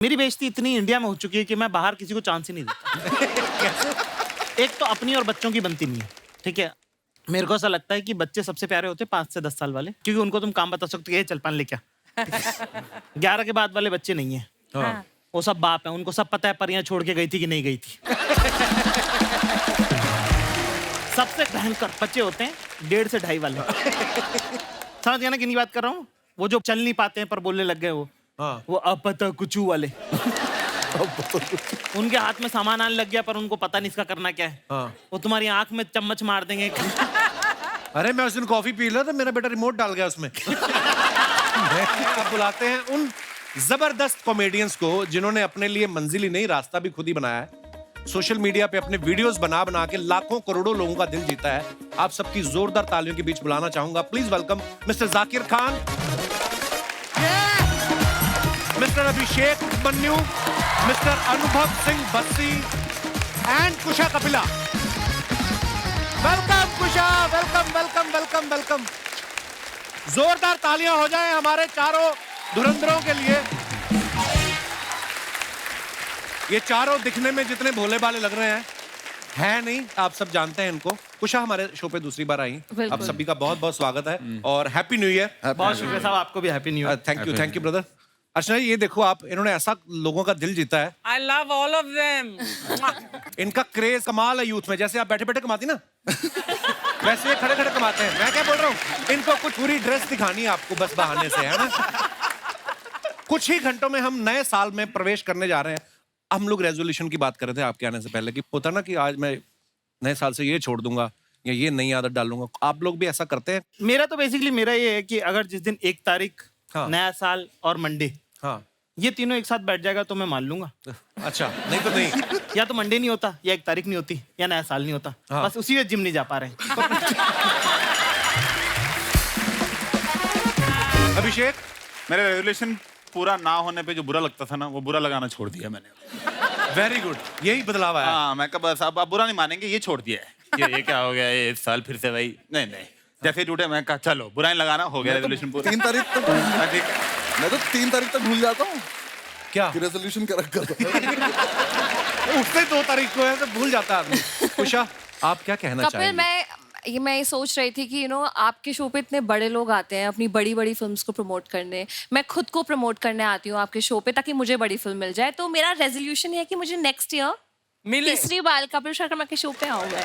मेरी बेइज्जती इतनी इंडिया में हो चुकी है कि मैं बाहर किसी को चांस ही नहीं देता। एक तो अपनी और बच्चों की बनती नहीं है, ठीक है। मेरे को ऐसा लगता है कि बच्चे सबसे प्यारे होते हैं 5 से 10 साल वाले, क्योंकि उनको तुम काम बता सकते हो, ये चल पान ले क्या। 11 के बाद वाले बच्चे नहीं है। हाँ। वो सब बाप है, उनको सब पता है परियां छोड़ के गई थी कि नहीं गई थी। सबसे भयंकर बच्चे होते हैं 1.5 से 2.5 वाले। समझ गया ना कितनी बात कर रहा हूँ? वो जो चल नहीं पाते हैं पर बोलने लग गए वो अब पता कुचू वाले। उनके हाथ में सामान आने लग गया पर उनको पता नहीं इसका करना क्या है। वो तुम्हारी आंख में चम्मच मार देंगे। अरे मैं उस दिन कॉफी पी रहा था, मेरा बेटा रिमोट डाल गया उसमें। आप बुलाते हैं उन जबरदस्त कॉमेडियंस को जिन्होंने अपने लिए मंजिल ही नहीं रास्ता भी खुद ही बनाया है। सोशल मीडिया पे अपने वीडियोस बना बना के लाखों करोड़ों लोगों का दिल जीता है। आप सबकी जोरदार तालियों के बीच बुलाना चाहूंगा, please welcome mister Zakir Khan, mister Abhishek Manyu, mister Anubhav Singh Bassi and Kusha Kapila. Welcome Kusha, welcome welcome welcome welcome. जोरदार तालियां हो जाएं हमारे चारों धुरंधरों के लिए। ये चारों दिखने में जितने भोले भाले लग रहे हैं नहीं, आप सब जानते हैं इनको। कुशा हमारे शो पे दूसरी बार आई, आप सभी का बहुत बहुत स्वागत है और हैप्पी न्यू ईयर। बहुत शुक्रिया साहब, आपको भी happy new year. Thank you brother. Archana ये देखो आप, इन्होंने ऐसा लोगों का दिल जीता है। I love all of them. इनका क्रेज कमाल है यूथ में, जैसे आप बैठे बैठे कमाती ना वैसे ये खड़े खड़े कमाते हैं। मैं क्या बोल रहा हूँ, इनको कुछ पूरी ड्रेस दिखानी है आपको बस बहाने से, है ना। कुछ ही घंटों में हम नए साल में प्रवेश करने जा रहे हैं। हम लोग रेजोल्यूशन की बात कर रहे थे आपके आने से पहले कि होता ना कि आज मैं नए साल से ये छोड़ दूंगा या ये नई आदत डालूंगा। आप लोग भी ऐसा करते हैं? मेरा तो बेसिकली मेरा ये है कि अगर जिस दिन 1 तारीख, नया साल और मंडे, ये तीनों एक साथ बैठ जाएगा तो मैं मान लूंगा। अच्छा, नहीं तो नहीं। या तो मंडे नहीं होता, या 1 तारीख नहीं होती, या नया साल नहीं होता। बस उसी में जिम नहीं जा पा रहे हैं। अभिषेक, मेरा रेजोल्यूशन पूरा ना होने पे जो बुरा लगता था ना, वो बुरा लगाना छोड़ दिया मैंने। वेरी गुड, यही बदलाव आया। हाँ, मैं कब बस अब बुरा नहीं मानेंगे, ये छोड़ दिया है। ये क्या हो गया, ये इस साल फिर से भाई नहीं जैसे टूटे, मैं कहा चलो बुरा नहीं लगाना, हो गया रेजोल्यूशन पूरा। 3 तारीख तक मैं तो 3 तारीख तक भूल जाता हूँ क्या रेजोल्यूशन क्या रखा था। उससे 2 तारीख को है तो भूल जाता है आदमी। कुशा, आप क्या कहना चाहेंगे? मैं ये सोच रही थी कि आपके शो पे इतने बड़े लोग आते हैं अपनी बड़ी बड़ी फिल्म्स को प्रमोट करने। मैं खुद को प्रमोट करने आती हूँ आपके शो पे ताकि मुझे बड़ी फिल्म मिल जाए। तो मेरा रेजोल्यूशन है कि मुझे नेक्स्ट ईयर तीसरी बार कपिल शर्मा के शो पे आऊंगा।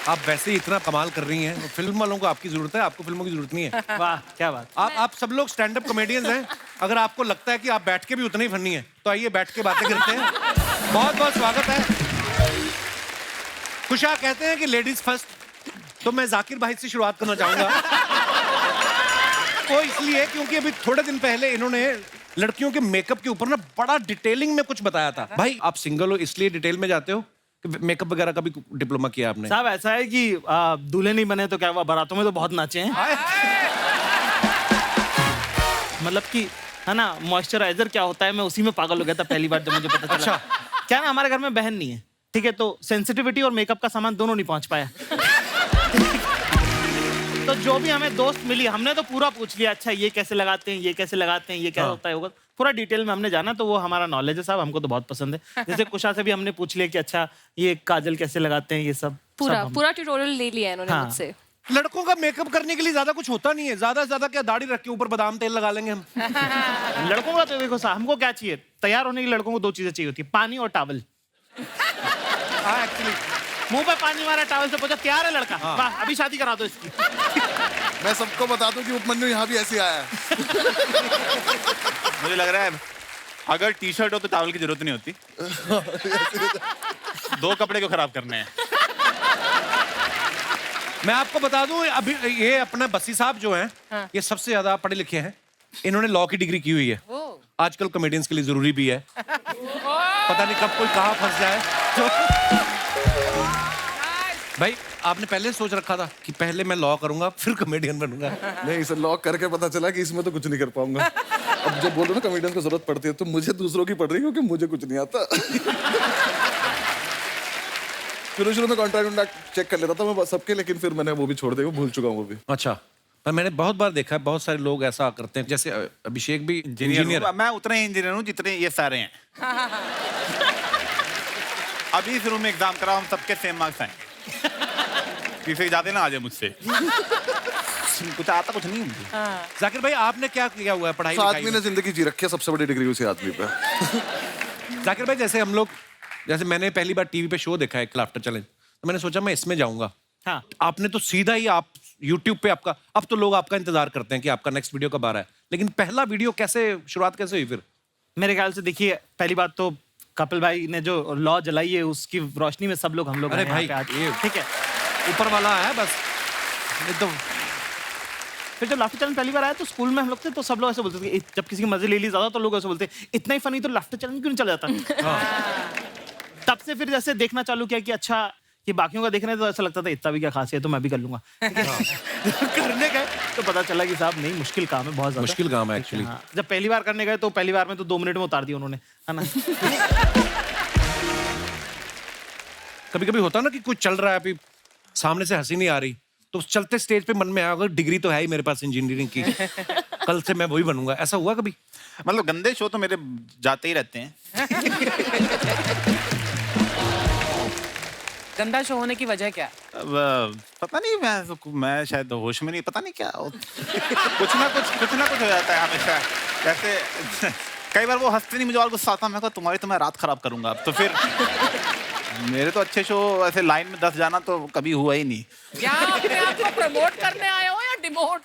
आप वैसे ही इतना कमाल कर रही हैं, फिल्म वालों को आपकी जरूरत है, आपको फिल्मों की जरूरत नहीं है। वाह क्या बात। आप सब लोग स्टैंड अप कॉमेडियंस हैं। अगर आपको लगता है कि आप बैठ के भी उतने ही फनी हैं तो आइए बैठ के बातें करते हैं। बहुत बहुत स्वागत है। कुशा कहते हैं कि लेडीज फर्स्ट, तो मैं जाकिर भाई से शुरुआत करना चाहूंगा। वो इसलिए क्योंकि अभी थोड़े दिन पहले इन्होंने लड़कियों के मेकअप के ऊपर ना बड़ा डिटेलिंग में कुछ बताया था। भाई आप सिंगल हो इसलिए डिटेल में जाते हो, मेकअप वगैरह का भी डिप्लोमा किया आपने? साहब ऐसा है कि दूल्हे नहीं बने तो क्या हुआ, बारातों में तो बहुत नाचे हैं। मतलब कि है ना, मॉइस्चराइजर क्या होता है, मैं उसी में पागल हो गया था पहली बार जब मुझे पता चला। अच्छा। क्या ना, हमारे घर में बहन नहीं है, ठीक है, तो सेंसिटिविटी और मेकअप का सामान दोनों नहीं पहुंच पाया। तो जो भी हमें दोस्त मिली हमने तो पूरा पूछ लिया, अच्छा ये कैसे लगाते हैं, ये कैसे लगाते हैं, ये क्या होता है, होगा पूरा डिटेल में हमने जाना। तो वो हमारा नॉलेज है साहब, हमको तो बहुत पसंद है। जैसे कुशा से भी हमने पूछ लिया कि अच्छा ये काजल कैसे लगाते हैं, ये सब पूरा ट्यूटोरियल ले लिया है इन्होंने मुझसे। लड़कों का मेकअप करने के लिए ज्यादा कुछ होता नहीं है, ज्यादा से ज्यादा क्या दाढ़ी रख के ऊपर बादाम तेल लगा लेंगे हम। लड़कों का तो देखो साहब, हमको क्या चाहिए, तैयार होने के लिए लड़कों को 2 चीजें चाहिए होती है, पानी और टॉवल। एक्चुअली मुंह पे पानी मारा, टॉवल से पूछा तैयार है लड़का, वाह अभी शादी करा दो इसकी। मैं सबको बता दूं कि उपमन्यु यहाँ भी ऐसे आया है। मुझे लग रहा है अगर टी शर्ट हो तो टॉवल की जरूरत नहीं होती। 2 कपड़े क्यों खराब करने हैं। मैं आपको बता दूं, अभी ये अपना बस्सी साहब जो हैं, ये सबसे ज्यादा पढ़े लिखे हैं। इन्होंने लॉ की डिग्री की हुई है। आजकल कॉमेडियंस के लिए जरूरी भी है, पता नहीं कब कोई कहाँ फंस जाए। भाई आपने पहले सोच रखा था कि पहले मैं लॉ करूंगा फिर कॉमेडियन बनूंगा? नहीं, इसे लॉक करके पता चला कि इसमें तो कुछ नहीं कर पाऊंगा। अब जब बोलो ना कॉमेडियंस को जरूरत पड़ती है तो मुझे दूसरों की पड़ रही है क्योंकि मुझे कुछ नहीं आता। शुरू में कॉन्ट्रैक्ट चेक कर लेता था मैं सबके, लेकिन फिर मैंने वो भी छोड़ दिया, वो भूल चुका हूँ वो भी। अच्छा, पर मैंने बहुत बार देखा है, बहुत सारे लोग ऐसा करते हैं, जैसे अभिषेक भी इंजीनियर। मैं उतने ही इंजीनियर हूँ जितने ये सारे हैं। अभी शुरू में एग्जाम कराओ, हम सबके सेम मार्क्स आएंगे। किसी जाते ना आ जाए मुझसे। कुछ आता कुछ नहीं मुझे। जाकिर भाई आपने क्या किया हुआ है पढ़ाई उस लिखाई आदमी में? ने जिंदगी जी रखी है, सबसे बड़ी डिग्री उसी आदमी पे। जाकिर भाई जैसे हम लोग, जैसे मैंने पहली बार टीवी पे शो देखा है लाफ्टर चैलेंज, तो मैंने सोचा मैं इसमें जाऊंगा। हाँ। आपने तो सीधा ही आप YouTube पे आपका, अब तो लोग आपका इंतजार करते हैं कि आपका नेक्स्ट वीडियो कब आ रहा है, लेकिन पहला वीडियो कैसे, शुरुआत कैसे हुई फिर? मेरे ख्याल से देखिए, पहली बात तो कपिल भाई ने जो लॉ जलाई है उसकी रोशनी में सब लोग हम लोग अरे हैं यहाँ भाई, पे आज। ये- ठीक है। ऊपर वाला है बस, ये तो फिर जब लाफ्टर चैलेंज पहली बार आया तो स्कूल में हम लोग थे तो सब लोग ऐसे बोलते थे कि जब किसी की मजे ले ली ज्यादा तो लोग ऐसे बोलते इतना ही फनी तो लाफ्टर चैलेंज क्यों नहीं चल जाता। तब से फिर जैसे देखना चालू किया कि अच्छा कि बाकियों का देखने तो ऐसा लगता था इतना भी क्या खास है तो मैं भी कर लूंगा। करने गए तो पता चला कि साहब नहीं, मुश्किल काम है, बहुत ज्यादा मुश्किल काम है एक्चुअली। हाँ, जब पहली बार करने गए तो पहली बार में तो 2 मिनट में उतार दिया उन्होंने, है ना। कभी कभी होता ना कि कुछ चल रहा है, अभी सामने से हंसी नहीं आ रही, तो उस चलते स्टेज पे मन में आया डिग्री तो है ही मेरे पास इंजीनियरिंग की, कल से मैं वही बनूंगा, ऐसा हुआ कभी? मतलब गंदे शो तो मेरे जाते ही रहते हैं। गंदा शो होने की वजह क्या है? अब पता नहीं, मैं शायद होश में नहीं, पता नहीं क्या कुछ ना कुछ हो जाता है हमेशा। जैसे कई बार वो हंसते नहीं, मुझे और गुस्सा आता है, मैं कहा तुम्हारी तो मैं रात खराब करूंगा अब तो। फिर मेरे तो अच्छे शो ऐसे लाइन में 10 जाना तो कभी हुआ ही नहीं। क्या अपने आप को प्रमोट करने आए हो या डिमोट?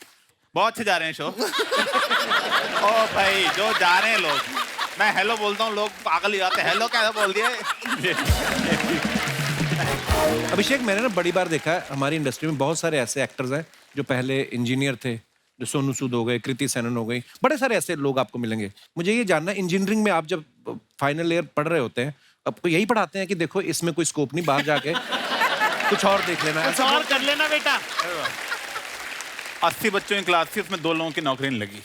बहुत अच्छे जा रहे हैं शो। ओ भाई जो जा रहे हैं लोग, मैं हेलो बोलता हूँ, लोग पागल ही जाते हैं, हेलो क्या बोल दिया। अभिषेक, मैंने ना बड़ी बार देखा है हमारी इंडस्ट्री में बहुत सारे ऐसे एक्टर्स हैं जो पहले इंजीनियर थे, जो सोनू सूद हो गए, कृति सेनन हो गई, बड़े सारे ऐसे लोग आपको मिलेंगे। मुझे ये जानना है, इंजीनियरिंग में आप जब फाइनल ईयर पढ़ रहे होते हैं, आपको यही पढ़ाते हैं कि देखो इसमें कोई स्कोप नहीं, बाहर जाके कुछ और देख लेना, कुछ और कर लेना बेटा। 80 बच्चों की क्लास थी, उसमें 2 लोगों की नौकरी नहीं लगी।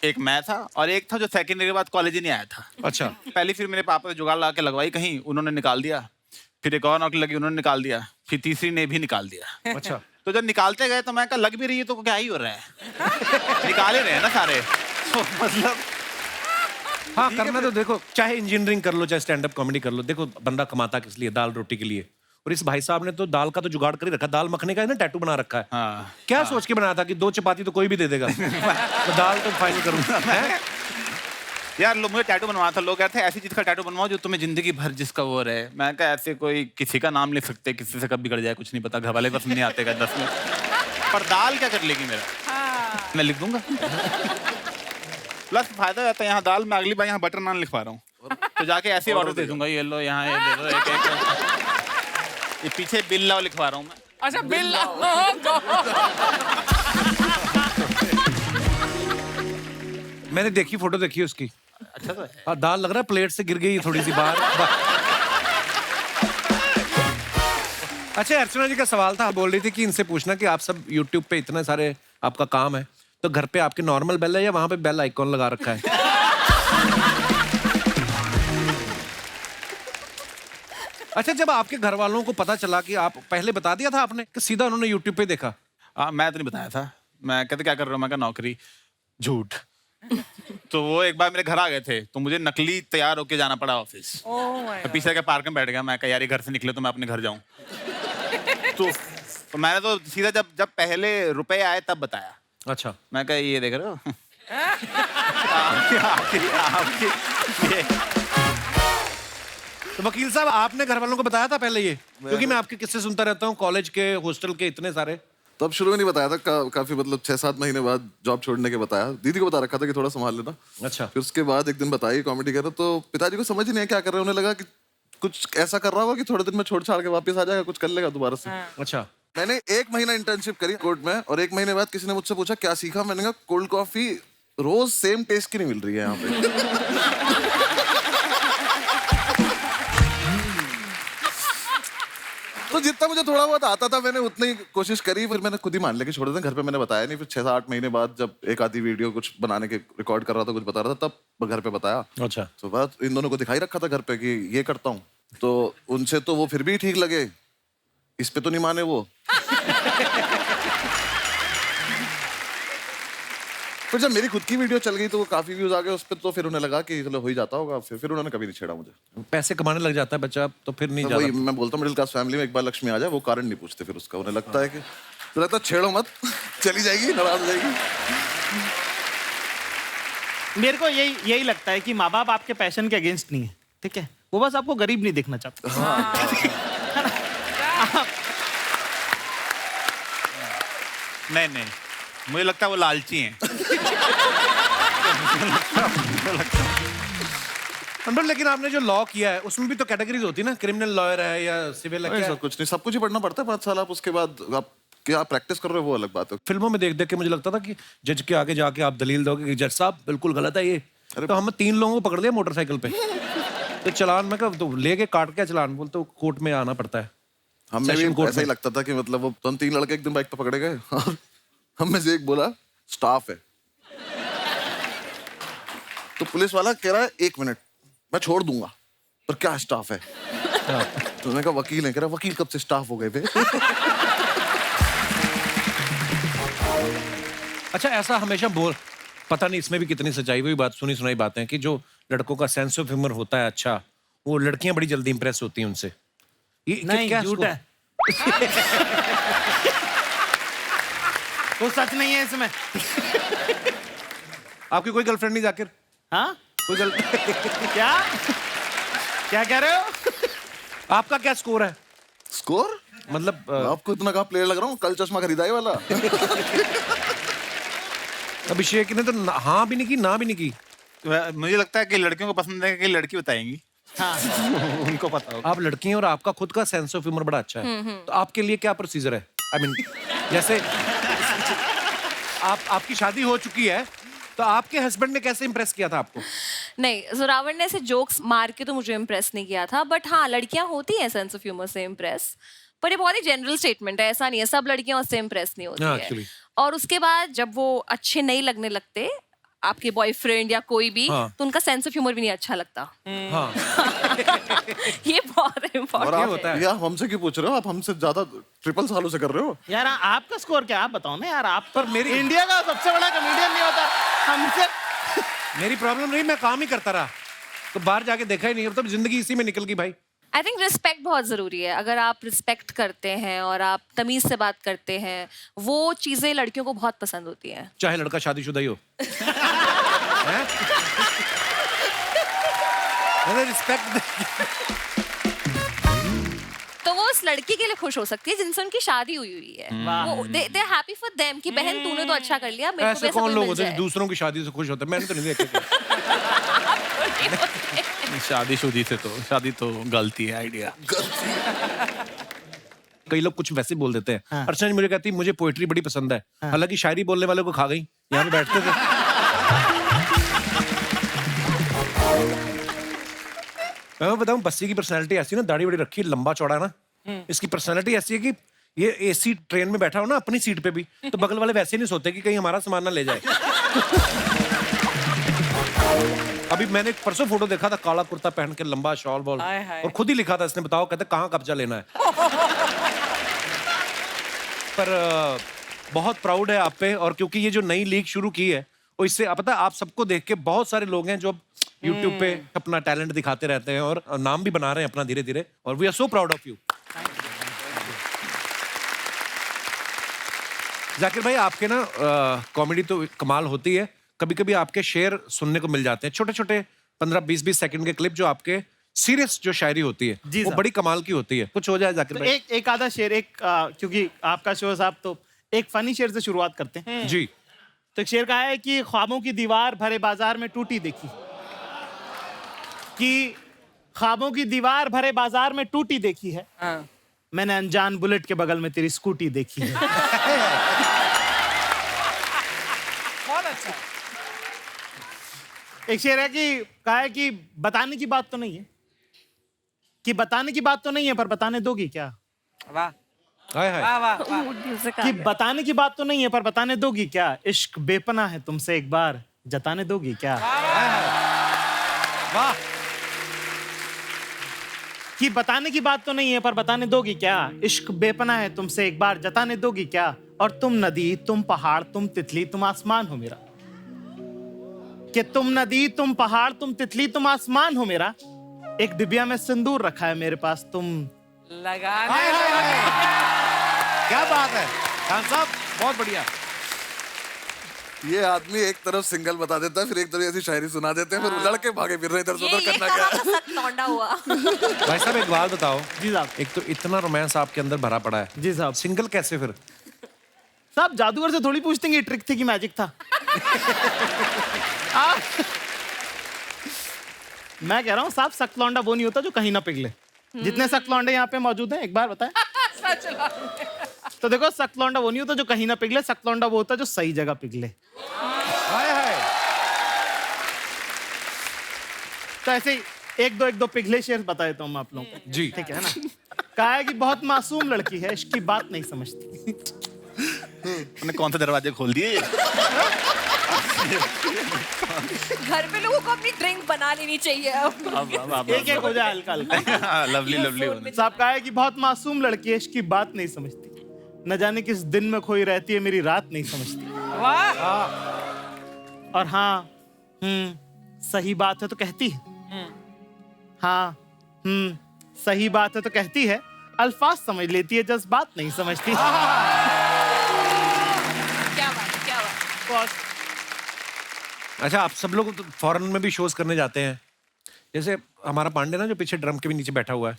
एक मैं था और एक था जो सेकेंड ईयर के बाद कॉलेज ही नहीं आया था। अच्छा। पहली फिर मेरे पापा ने जुगाड़ ला के लगवाई कहीं, उन्होंने निकाल दिया। फिर एक और नौकरी लगी, उन्होंने निकाल दिया। फिर तीसरी ने भी निकाल दिया। अच्छा। तो जब निकालते गए तो मैं कहा लग भी रही है तो क्या ही हो रहा है। निकाल ही रहे हैं ना सारे। तो मतलब हाँ, करना तो देखो, चाहे इंजीनियरिंग कर लो चाहे स्टैंड अप कॉमेडी कर लो, देखो बंदा कमाता किस लिए, दाल रोटी के लिए। और इस भाई साहब ने तो दाल का तो जुगाड़ कर ही रखा, दाल मखने का है ना, टैटू बना रखा है। हाँ। क्या सोच के बनाया था कि 2 चपाती तो कोई भी दे देगा, तो दाल तो फाइनल करूंगा। यार लोग मुझे टैटू बनवाना था, लोग कहते हैं ऐसी चीज का टैटू बनवाओ जो तुम्हें जिंदगी भर जिसका वो रहे। मैं कहा ऐसे कोई किसी का नाम लिख सकते, किसी से कब बिगड़ जाए कुछ नहीं पता, घर वाले बस नहीं आते 10 में। पर दाल क्या कर लेगी मेरा, मैं लिख दूंगा। प्लस फायदा रहता है यहाँ दाल में, अगली बार यहाँ बटर नान लिखवा रहा हूँ तो जाके ऐसे ऑर्डर दे दूंगा, ये लो यहाँ ये दे दो एक। ये पीछे बिल लाओ लिखवा रहा हूँ मैं। अच्छा बिल। मैंने देखी, फोटो देखी उसकी। अच्छा तो है। हाँ, दाल लग रहा है प्लेट से गिर गई थोड़ी सी बाहर। अच्छा, अर्चना जी का सवाल था, बोल रही थी कि इनसे पूछना कि आप सब YouTube पे इतने सारे आपका काम है, तो घर पे आपके नॉर्मल बेल है या वहां पे बेल आइकॉन लगा रखा है? अच्छा, जब आपके घर वालों को पता चला कि आप, पहले बता दिया था आपने कि सीधा उन्होंने YouTube पे देखा? मैं तो नहीं बताया था। मैं कहते क्या कर रहा हूँ, मैं कहा नौकरी, झूठ। तो वो एक बार मेरे घर आ गए थे तो मुझे नकली तैयार होके जाना पड़ा ऑफिस। मैं पीछे के पार्क में बैठ गया, मैं कहा यार ये घर से निकले तो मैं अपने घर जाऊं। तो मैंने तो सीधा जब पहले रुपए आए तब बताया। अच्छा। मैं कहा ये देख रहे हो। ये तो वकील साहब, आपने घर वालों को बताया था पहले ये? क्योंकि मैं आपके किस्से सुनता रहता हूँ, कॉलेज के, हॉस्टल के, इतने सारे। तब शुरू में नहीं बताया था, काफी मतलब 6-7 महीने बाद जॉब छोड़ने के बताया। दीदी को बता रखा था कि थोड़ा संभाल लेना। अच्छा। फिर उसके बाद एक दिन बताई कॉमेडी कर रहा, तो पिताजी को समझ ही नहीं है क्या कर रहे हैं। उन्हें लगा कि कुछ ऐसा कर रहा होगा कि थोड़े दिन में छोड़ छाड़ के वापस आ जाएगा, कुछ कर लेगा दोबारा से। अच्छा। मैंने 1 महीना इंटर्नशिप करी कोर्ट में, और 1 महीने बाद किसी ने मुझसे पूछा क्या सीखा। मैंने कहा कोल्ड कॉफी रोज सेम टेस्ट की नहीं मिल रही है यहाँ पे। तो जितना मुझे थोड़ा बहुत आता था मैंने उतनी ही कोशिश करी। फिर मैंने खुद ही मान लिया कि छोड़ दें, घर पे मैंने बताया नहीं। फिर 6-8 महीने बाद जब एक आधी वीडियो कुछ बनाने के रिकॉर्ड कर रहा था, कुछ बता रहा था, तब घर पे बताया। अच्छा। तो बात इन दोनों को दिखाई रखा था घर पे कि ये करता हूँ, तो उनसे तो वो फिर भी ठीक लगे, इस पे तो नहीं माने वो। फिर जब मेरी खुद की वीडियो चल गई तो वो काफी व्यूज आ गए उस पर, तो फिर उन्हें लगा कि चलो हो ही जाता होगा, फिर उन्होंने कभी नहीं छेड़ा मुझे। पैसे कमाने लग जाता है बच्चा तो फिर नहीं तो वही जाता। मैं बोलता हूँ, मिडिल क्लास फैमिली में एक बार लक्ष्मी आ जाए वो कारण नहीं पूछते फिर उसका, उन्हें लगता है कि तो लगता है छेड़ो मत चली जाएगी, नाराज हो जाएगी। मेरे को यही लगता है कि माँ बाप आपके पैशन के अगेंस्ट नहीं है, ठीक है, वो बस आपको गरीब नहीं देखना चाहते। नहीं, मुझे लगता है वो लालची हैं। अंडर, लेकिन आपने जो लॉ किया है उसमें भी तो कैटेगरीज होती है ना, क्रिमिनल लॉयर है या सिविल है, क्या ऐसा है? कुछ नहीं, सब कुछ ही पढ़ना पड़ता है 5 साल, आप उसके बाद आप क्या प्रैक्टिस कर रहे हो वो अलग बात है। फिल्मों में देख देख के मुझे लगता था कि जज के आगे जाके आप दलील दोगे कि जज साहब बिल्कुल गलत है ये। तो हम 3 लोगों को पकड़ लिया मोटरसाइकिल पे, तो चलान में कब तो लेके काट के चलान बोलते तो कोर्ट में आना पड़ता है। हमें Session भी court ऐसा ही में। लगता था कि मतलब वो तो हम 3 लड़के एक दिन बाइक पे पकड़े गए और हम में से एक बोला स्टाफ है, तो पुलिस वाला कह रहा है 1 मिनट मैं छोड़ दूंगा, पर क्या स्टाफ है? तो मैंने कहा वकील है, कह रहा वकील कब से स्टाफ हो गए थे? अच्छा, ऐसा हमेशा बोल, पता नहीं इसमें भी कितनी सच्चाई, वही बात सुनी सुनाई बातें कि जो लड़कों का सेंस ऑफ ह्यूमर होता है अच्छा, वो लड़कियां बड़ी जल्दी इंप्रेस होती हैं उनसे। ये नहीं, क्या झूठ है। तो सच नहीं है इसमें। आपकी कोई गर्लफ्रेंड नहीं जाकिर? हाँ, कोई क्या क्या कह रहे हो? आपका क्या स्कोर है? स्कोर मतलब आपको इतना कहाँ प्लेयर लग रहा हूँ, कल चश्मा खरीदा है वाला। अभिषेक ने तो हाँ भी नहीं की ना भी नहीं की। मुझे लगता है कि लड़कियों को पसंद है कि लड़की बताएंगी। हाँ, उनको पता होगा। आप लड़की हैं और आपका खुद का सेंस ऑफ ह्यूमर बड़ा अच्छा है, तो आपके लिए क्या प्रोसीजर है? आई मीन जैसे आपकी शादी हो चुकी है, तो आपके हस्बैंड ने कैसे इंप्रेस किया था आपको? नहीं, जोरावर ने ऐसे जोक्स मार के तो मुझे इम्प्रेस नहीं किया था, बट हाँ लड़कियां होती हैं सेंस ऑफ ह्यूमर से इम्प्रेस, पर ये बहुत ही जनरल स्टेटमेंट है, ऐसा नहीं है सब लड़कियां उससे इम्प्रेस नहीं होती हाँ, है। actually। और उसके बाद जब वो अच्छे नहीं लगने लगते, आपके बॉयफ्रेंड या कोई भी, हाँ। तो उनका सेंस ऑफ ह्यूमर भी नहीं अच्छा लगता। हाँ, ये बहुत और इम्पोर्टेंट आप होता है। यार हमसे क्यों पूछ रहे हो, आप हमसे ज्यादा ट्रिपल सालों से कर रहे हो। यार आपका स्कोर क्या, आप बताओ ना यार। आप पर मेरी- इंडिया का सबसे बड़ा कॉमेडियन नहीं होता हमसे। मेरी प्रॉब्लम नहीं, मैं काम ही करता रहा, तो बाहर जाके देखा ही नहीं, अब तो जिंदगी इसी में निकल गई भाई। आई थिंक रिस्पेक्ट बहुत जरूरी है। अगर आप रिस्पेक्ट करते हैं और आप तमीज से बात करते हैं, वो चीजें लड़कियों को बहुत पसंद होती हैं। चाहे लड़का शादीशुदा ही हो। हैं? मैंने रिस्पेक्ट, तो वो उस लड़की के लिए खुश हो सकती है जिनसे उनकी शादी हुई है। वो दे हैप्पी फॉर देम कि बहन तूने तो अच्छा कर लिया, मेरे को भी ऐसे ऐसा कौन कोई लोग मिल होते हैं जाए। जो दूसरों की शादी से खुश होते हैं? मैंने तो नहीं देखा। शादीशुदी से तो शादी तो गलती है आइडिया। कई लोग कुछ वैसे बोल देते हैं। अर्चना जी मुझे कहती मुझे पोएट्री बड़ी पसंद है, हालांकि शायरी बोलने वाले को खा गई, यहाँ पे बैठते थे। मैं बताऊं, बस्सी की पर्सनैलिटी ऐसी ना, दाढ़ी बड़ी रखी, लंबा चौड़ा है ना, इसकी पर्सनैलिटी ऐसी है कि ये एसी ट्रेन में बैठा हो ना अपनी सीट पे भी, तो बगल वाले वैसे नहीं सोते कि कहीं हमारा सामान ना ले जाए। अभी मैंने परसों फोटो देखा था, काला कुर्ता पहन के, लंबा शॉल वॉल, हाय हाय। और खुद ही लिखा था इसने, बताओ कहते कहाँ कब्जा लेना है। पर बहुत प्राउड है आप पे, और क्योंकि ये जो नई लीग शुरू की है, और इससे पता है आप सबको देख के बहुत सारे लोग हैं जो YouTube पे अपना टैलेंट दिखाते रहते हैं और नाम भी बना रहे हैं अपना धीरे धीरे, और we are so proud of you. Zakir भाई, आपके ना कॉमेडी तो कमाल होती है, कभी कभी आपके शेर सुनने को मिल जाते हैं, छोटे छोटे 15-20 सेकंड के क्लिप, जो आपके सीरियस जो शायरी होती है जी वो साहब। बड़ी कमाल की होती है। कुछ हो जाए जाकिर तो भाई। एक आधा शेर, क्योंकि आपका शो है साहब, तो एक फनी शेर से शुरुआत करते हैं। जी, तो एक शेर कहा है कि ख्वाबों की दीवार भरे बाजार में टूटी देखी, कि ख्वाबों की दीवार भरे बाजार में टूटी देखी है, हाँ। मैंने अनजान बुलेट के बगल में तेरी स्कूटी देखी है। बहुत अच्छा। एक शेर है कि कहा है कि बताने की बात तो नहीं है, कि बताने की बात तो नहीं है, पर बताने दोगी क्या? वाह हाय हाय। वाह वाह वाह। म्यूजिक आ कि गया। बताने की बात तो नहीं है, पर बताने दोगी क्या? इश्क बेपना है तुमसे एक बार जताने दोगी क्या? वाह, कि बताने की बात तो नहीं है, पर बताने दोगी क्या? इश्क बेपना है तुमसे एक बार जताने दोगी क्या? और तुम नदी, तुम पहाड़, तुम तितली, तुम आसमान हो मेरा, कि तुम नदी, तुम पहाड़, तुम तितली, तुम आसमान हो मेरा। एक डिबिया में सिंदूर रखा है मेरे पास, तुम लगाने हाय, हाय, हाय। क्या बात है खान साहब, बहुत बढ़िया। ये आदमी एक तरफ सिंगल बता देता है, फिर एक तरफ ऐसी शायरी सुना देते हैं, फिर लड़के भागे फिर रहे इधर से उधर, करना क्या है? सख्त लौंडा हुआ। भाई साहब एक बात बताओ, जी साहब। एक तो इतना रोमांस आपके अंदर भरा पड़ा है, जी साहब। सिंगल कैसे फिर? साहब जादूगर से थोड़ी पूछते हैं कि ट्रिक थी कि मैजिक था। मैं कह रहा हूँ साहब, सख्त लौंडा वो नहीं होता जो कहीं ना पिघले। जितने सख्त लौंडे यहाँ पे मौजूद हैं, एक बार बताएं। सच लौंडे। तो देखो, सख्त लौंडा वो नहीं होता जो कहीं ना पिघले, सख्त लौंडा वो होता जो सही जगह पिघले। हाय हाय। तो ऐसे ही एक दो पिघले शेर बताए तो हम आप लोगों को। जी। ठीक है ना। कहा है कि बहुत मासूम लड़की है, इसकी बात नहीं समझती। तुमने कौन से दरवाजे खोल दिए? घर पे लोगों को अपनी ड्रिंक बना लेनी चाहिए अब। एक एक हो जाए हल्का हल्का। Lovely lovely. साहब कहा है कि बहुत मासूम लड़की है, इसकी बात नहीं समझती। न जाने किस दिन में खोई रहती है, मेरी रात नहीं समझती। वाह। और हाँ, सही बात है तो कहती है। हाँ, सही बात है तो कहती है, अल्फाज समझ लेती है, जज्बात नहीं समझती। क्या बात, क्या बात। अच्छा, आप सब लोग तो फॉरेन में भी शोज करने जाते हैं, जैसे हमारा पांडे ना जो पीछे ड्रम के भी नीचे बैठा हुआ है।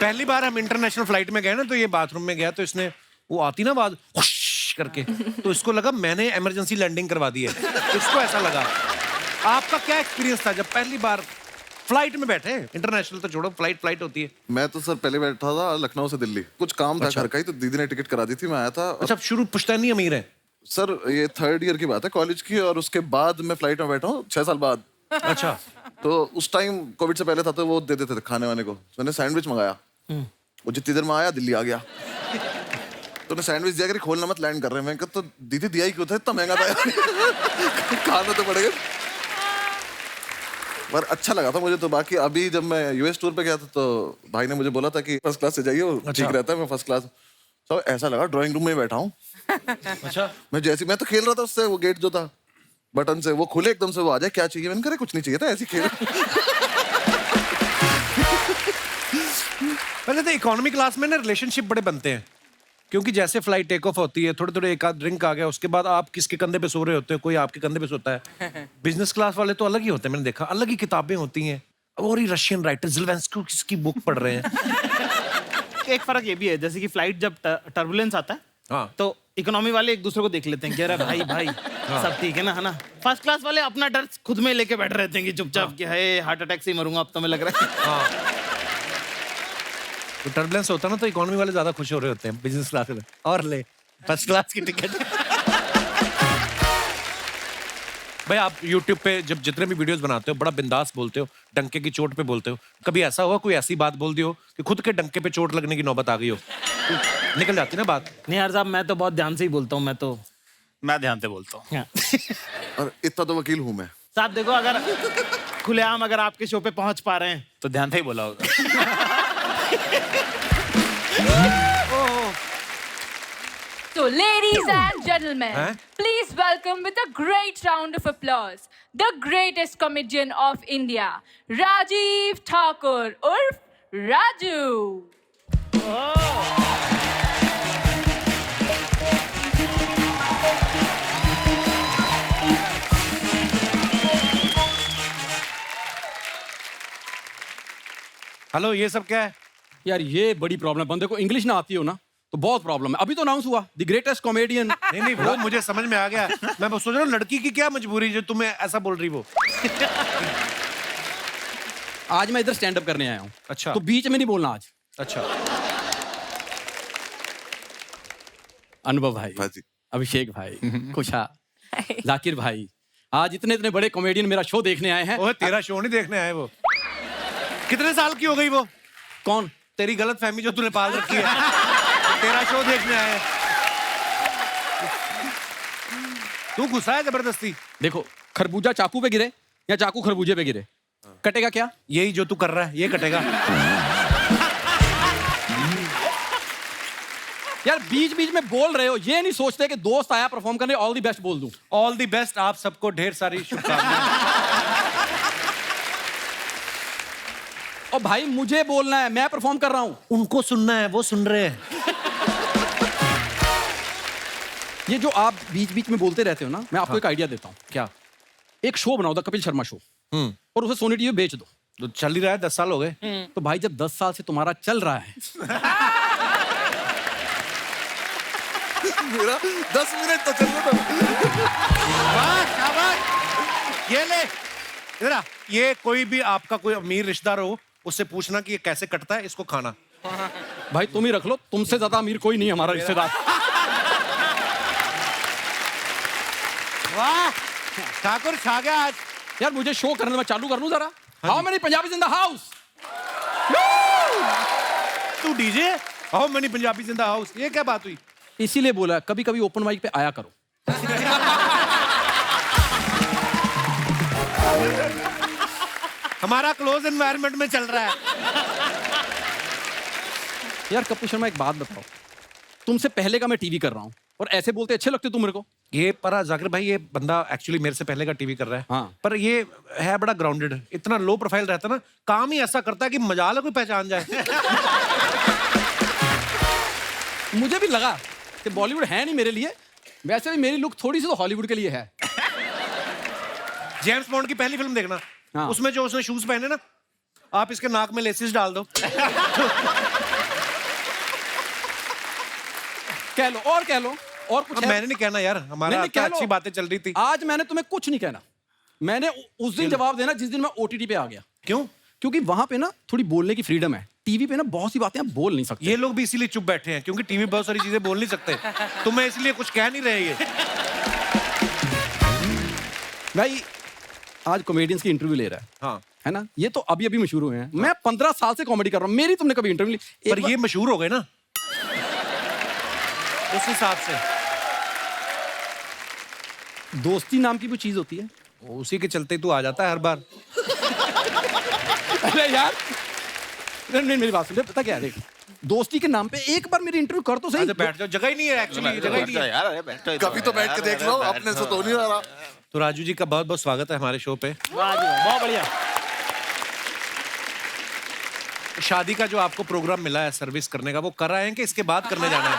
पहली बार हम इंटरनेशनल फ्लाइट में गए ना, तो ये बाथरूम में गया, तो इसने वो आती ना आवाज हुश करके, तो इसको लगा मैंने इमरजेंसी लैंडिंग करवा दी है, इसको ऐसा लगा। आपका क्या एक्सपीरियंस था जब पहली बार फ्लाइट में बैठे? इंटरनेशनल तो छोड़ो, फ्लाइट होती है। मैं तो सर पहले बैठा था लखनऊ से दिल्ली, कुछ काम था घर का ही, तो दीदी ने टिकट करा दी थी, मैं आया था। अच्छा, शुरू पुश्तैनी अमीर है सर ये 3rd ईयर की बात है कॉलेज की, और उसके बाद मैं फ्लाइट में बैठा हूँ 6 साल बाद। अच्छा। तो उस टाइम कोविड से पहले था, तो वो दे देते थे खाने वाने को। मैंने सैंडविच मंगाया, वो जितनी देर में आया दिल्ली आ गया। तो ने सैंडविच दिया कि खोलना मत, लैंड कर रहे हैं। मैं कहता, तो दीदी दिया ही क्यों था, इतना महंगा था। खाना तो पड़ेगा। पर अच्छा लगा था मुझे तो। बाकी अभी जब मैं यूएस टूर पे गया था, तो भाई ने मुझे बोला था कि फर्स्ट क्लास से जाइए, वो ठीक रहता है। मैं फर्स्ट क्लास, तो ऐसा लगा ड्राइंग रूम में बैठा हूँ। अच्छा। मैं तो खेल रहा था उससे, वो गेट जो था बटन से वो खुले एकदम से, वो आ जाए क्या चाहिए, मैंने कहा कुछ नहीं चाहिए था, ऐसे खेल। पहले तो इकोनॉमी क्लास में ना रिलेशनशिप बड़े बनते हैं, क्योंकि जैसे फ्लाइट टेक ऑफ होती है, थोड़े थोड़े एक आध ड्रिंक आ गया, उसके बाद आप किसके कंधे पे सो रहे होते हो, कोई आपके कंधे पे सोता है। बिजनेस क्लास वाले तो अलग ही होते हैं, मैंने देखा, अलग ही किताबें होती हैं, और ही रशियन राइटर ज़ेलेंस्की किसकी बुक पढ़ रहे हैं। एक फर्क ये भी है, जैसे कि फ्लाइट जब टर्बुलेंस आता है, हाँ। तो इकोनॉमी वाले एक दूसरे को देख लेते हैं कि अरे भाई सब ठीक है ना, फर्स्ट क्लास वाले अपना डर खुद में लेके बैठ रहते हैं कि चुपचाप कि है हार्ट अटैक से ही मरूंगा अब तो मैं लग रहा है। हाँ। तो टर्बुलेंस होता है ना, तो इकोनॉमी वाले ज्यादा खुश हो रहे होते हैं, बिजनेस क्लास में और ले फर्स्ट क्लास की टिकट। भाई आप YouTube पे जब जितने भी वीडियोस बनाते हो, बड़ा बिंदास बोलते हो, डंके की चोट पे बोलते हो। कभी ऐसा हुआ कोई ऐसी बात बोल दी हो कि खुद के डंके पे चोट लगने की नौबत आ गई हो? निकल जाती ना बात। नहीं यार साहब, मैं तो बहुत ध्यान से ही बोलता हूँ। मैं ध्यान से बोलता हूँ। हाँ। और इतना तो वकील हूँ मैं। साहब देखो, अगर खुलेआम अगर आपके शो पे पहुंच पा रहे हैं तो ध्यान से ही बोला होगा। So, ladies and gentlemen, Huh? please welcome with a great round of applause the greatest comedian of India, Rajiv Thakur, urf Raju. Hello, ये सब क्या है? यार ये बड़ी प्रॉब्लम है, बंदे को इंग्लिश ना आती हो ना तो बहुत प्रॉब्लम है। अभी तो अनाउंस हुआ द ग्रेटेस्ट कॉमेडियन। नहीं वो मुझे समझ में आ गया। मैं बस सोच रहा हूँ लड़की की क्या मजबूरी जो तुम्हें ऐसा बोल रही वो। आज मैं इधर स्टैंड अप करने आया हूँ। अच्छा। तो बीच में नहीं बोलना आज। अच्छा। अनुभव भाई, हाँ जी। अभिषेक भाई, खुशा, जाकिर भाई, आज इतने इतने बड़े कॉमेडियन मेरा शो देखने आए हैं। ओए तेरा शो नहीं देखने आए वो। कितने साल की हो गई वो? कौन? तेरी गलत फहमी जो तूने पाल रखी है। तेरा शो देखने आए। तू गुस्सा है जबरदस्ती। देखो, खरबूजा चाकू पे गिरे या चाकू खरबूजे पे गिरे, कटेगा क्या? यही जो तू कर रहा है ये कटेगा। यार बीच बीच में बोल रहे हो, ये नहीं सोचते कि दोस्त आया परफॉर्म करने, ऑल द बेस्ट बोल दूं। ऑल द बेस्ट, आप सबको ढेर सारी शुभकामनाएं। और भाई मुझे बोलना है, मैं परफॉर्म कर रहा हूं। उनको सुनना है, वो सुन रहे हैं। ये जो आप बीच बीच में बोलते रहते हो ना, मैं आपको एक आइडिया देता हूँ। क्या? एक शो बनाओ, द कपिल शर्मा शो, और उसे सोनी टीवी पे बेच दो। तो चल ही रहा है, 10 साल हो गए। तो भाई जब 10 साल से तुम्हारा चल रहा है, मेरा 10 मिनट तो चल रहा था। वाह, शाबाश। ये ले, इधर आ। ये कोई भी आपका कोई अमीर रिश्तेदार हो, उससे पूछना कि ये कैसे कटता है, इसको खाना। भाई तुम ही रख लो, तुमसे ज्यादा अमीर कोई नहीं है हमारा रिश्तेदार। वाह, ठाकुर छा गया आज। यार मुझे शो करने में चालू कर लूं जरा। How many Punjabis in the house? तू DJ? How many Punjabis in the house? ये क्या बात हुई? इसीलिए बोला कभी कभी ओपन माइक पे आया करो। हमारा क्लोज एनवायरनमेंट में चल रहा है। यार कपिल शर्मा एक बात बताओ, तुमसे पहले का मैं टीवी कर रहा हूँ और ऐसे बोलते अच्छे लगते तुम मेरे को। ये पर जाकिर भाई, ये बंदा एक्चुअली मेरे से पहले का टीवी कर रहा है। हाँ। पर ये है बड़ा ग्राउंडेड, इतना लो प्रोफाइल रहता है ना, काम ही ऐसा करता है कि मजाल है कोई पहचान जाए। मुझे भी लगा कि बॉलीवुड है नहीं मेरे लिए, वैसे भी मेरी लुक थोड़ी सी तो हॉलीवुड के लिए है। जेम्स बॉन्ड की पहली फिल्म देखना, हाँ। उसमें जो उसने शूज पहने ना, आप इसके नाक में लेसिस डाल दो। कह लो और कह लो और कुछ अब है? मैंने नहीं कहना यार, हमारा नहीं, आपका कह लो। अच्छी बातें चल रही थी। आज मैंने तुम्हें कुछ नहीं कहना, मैंने उस दिन जवाब देना जिस दिन मैं ओटीटी पे आ गया। क्यों? क्योंकि वहां पे ना थोड़ी बोलने की फ्रीडम है, टीवी पे ना बहुत सी बातें आप बोल नहीं सकते। ये लोग भी इसीलिए चुप बैठे हैं, क्योंकि टीवी बहुत सारी चीजें बोल नहीं सकते। तो मैं इसलिए कुछ कह नहीं रहे। ये भाई आज कॉमेडियंस की इंटरव्यू ले रहा है, हाँ, है ना? ये तो अभी अभी मशहूर हुए हैं। मैं 15 साल से कॉमेडी कर रहा हूँ, मेरी तुमने कभी इंटरव्यू ली? पर ये मशहूर हो गए ना उस हिसाब से। दोस्ती नाम की भी चीज होती है। उसी के चलते तू आ जाता है हर बार। अरे यार नहीं, मेरी बात सुन, पता क्या है, देख दोस्ती के नाम पे एक बार मेरी इंटरव्यू कर तो सही। अच्छा बैठ जाओ, जगह ही नहीं है एक्चुअली, जगह ही नहीं है। यार, अरे बैठो इधर। कभी तो बैठ के देख लो, अपने से तो नहीं आ रहा। तो राजू जी का बहुत बहुत स्वागत है हमारे शो पे। वाह जी वाह, बहुत बढ़िया। शादी का जो आपको प्रोग्राम मिला है सर्विस करने का, वो कर रहे हैं कि इसके बाद करने जाना है?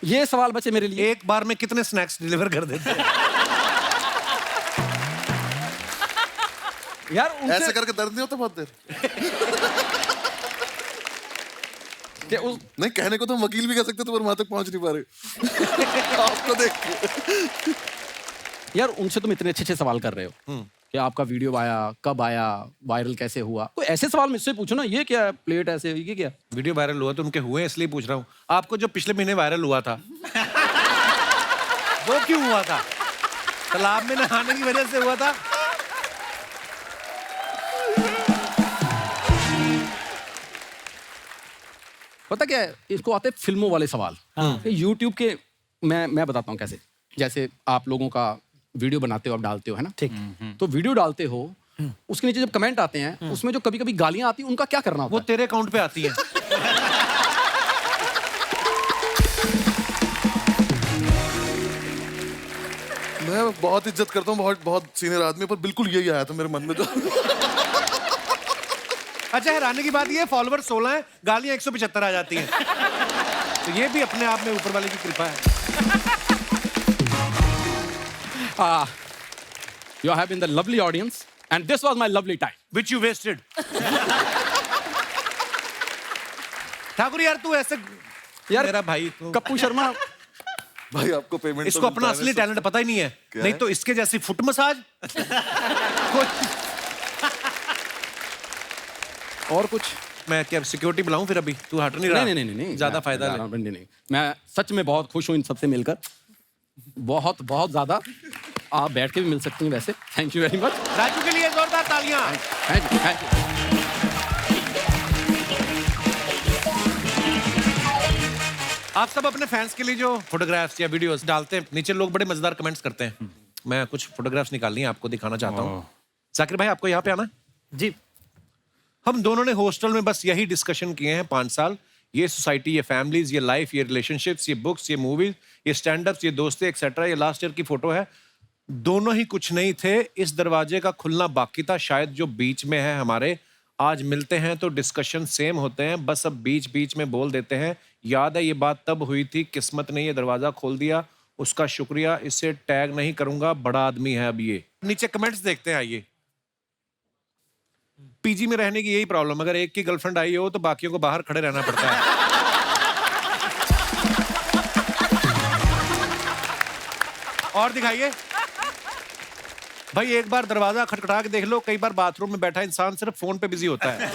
ये सवाल बचे मेरे लिए। एक बार में कितने स्नैक्स डिलीवर कर देते हैं? यार ऐसे उनसे करके दर्द नहीं होता बहुत देर? कि उस नहीं, कहने को तो हम वकील भी कह सकते थे, पर वहां तक पहुंच नहीं पा रहे। आपको देख के। यार उनसे तुम इतने अच्छे अच्छे सवाल कर रहे हो कि आपका वीडियो आया, कब आया, वायरल कैसे हुआ, कोई ऐसे सवाल मुझसे पूछो ना, ये क्या है, प्लेट ऐसे, ये क्या? वीडियो वायरल हुआ तो उनके हुए हैं, इसलिए पूछ रहा हूँ। आपको जो पिछले महीने वायरल हुआ था वो क्यों हुआ था? तालाब में नहाने की वजह से हुआ था? पता क्या है, इसको आते हैं फिल्मों वाले सवाल। यूट्यूब के मैं बताता हूँ कैसे। जैसे आप लोगों का वीडियो बनाते हो, आप डालते हो, है ना? ठीक। तो वीडियो डालते हो, उसके नीचे जब कमेंट आते हैं, उसमें जो कभी कभी गालियां आती हैं, उनका क्या करना होता वो है? तेरे अकाउंट पे आती है। मैं बहुत इज्जत करता हूँ, बहुत बहुत सीनियर आदमी, पर बिल्कुल यही आया था मेरे मन में। जो अच्छा, हैरानी की बात ये है, फॉलोवर 16 है, गालियां 175 आ जाती हैं। तो ये भी अपने आप में ऊपर वाले की कृपा है। You have been the lovely audience and this was my lovely time. Which you wasted. Thakur यार, तू ऐसे यार मेरा भाई तो कप्पू शर्मा, भाई आपको पेमेंट इसको अपना असली टैलेंट पता ही नहीं है। क्या नहीं है? तो इसके जैसी फुट मसाज और कुछ? मैं क्या सिक्योरिटी बुलाऊं फिर? अभी तू हट नहीं रहा। नहीं ज्यादा फायदा ले। नहीं, मैं सच में बहुत खुश हूँ इन सबसे मिलकर, बहुत बहुत ज्यादा। आप बैठ के भी मिल सकती हैं वैसे। Thank you very much. Raju के लिए जोरदार तालियां। Thank you. आप सब अपने फैंस के लिए जो फोटोग्राफ्स या वीडियोस डालते हैं, नीचे लोग बड़े मजेदार कमेंट्स करते हैं। मैं कुछ फोटोग्राफ्स निकालनी है, आपको दिखाना चाहता हूँ। जाकिर भाई, आपको यहाँ पे आना है? जी। हम दोनों ने हॉस्टल में बस यही डिस्कशन किए हैं 5 साल। ये सोसाइटी, ये फैमिलीज, ये लाइफ, ये रिलेशनशिप्स, ये बुक्स, ये मूवीज, ये स्टैंड अप्स, ये दोस्ती एक्सेट्रा। ये लास्ट ईयर की फोटो है। दोनों ही कुछ नहीं थे, इस दरवाजे का खुलना बाकी था। शायद जो बीच में है हमारे, आज मिलते हैं तो डिस्कशन सेम होते हैं, बस अब बीच बीच में बोल देते हैं। याद है ये बात तब हुई थी, किस्मत ने ये दरवाजा खोल दिया, उसका शुक्रिया। इसे टैग नहीं करूंगा, बड़ा आदमी है अब ये। नीचे कमेंट्स देखते हैं, आइए। पीजी में रहने की यही प्रॉब्लम, अगर एक की गर्लफ्रेंड आई हो तो बाकियों को बाहर खड़े रहना पड़ता है। और दिखाइए भाई, एक बार दरवाजा खटखटा के देख लो। कई बार बाथरूम में बैठा इंसान सिर्फ फोन पे बिजी होता है।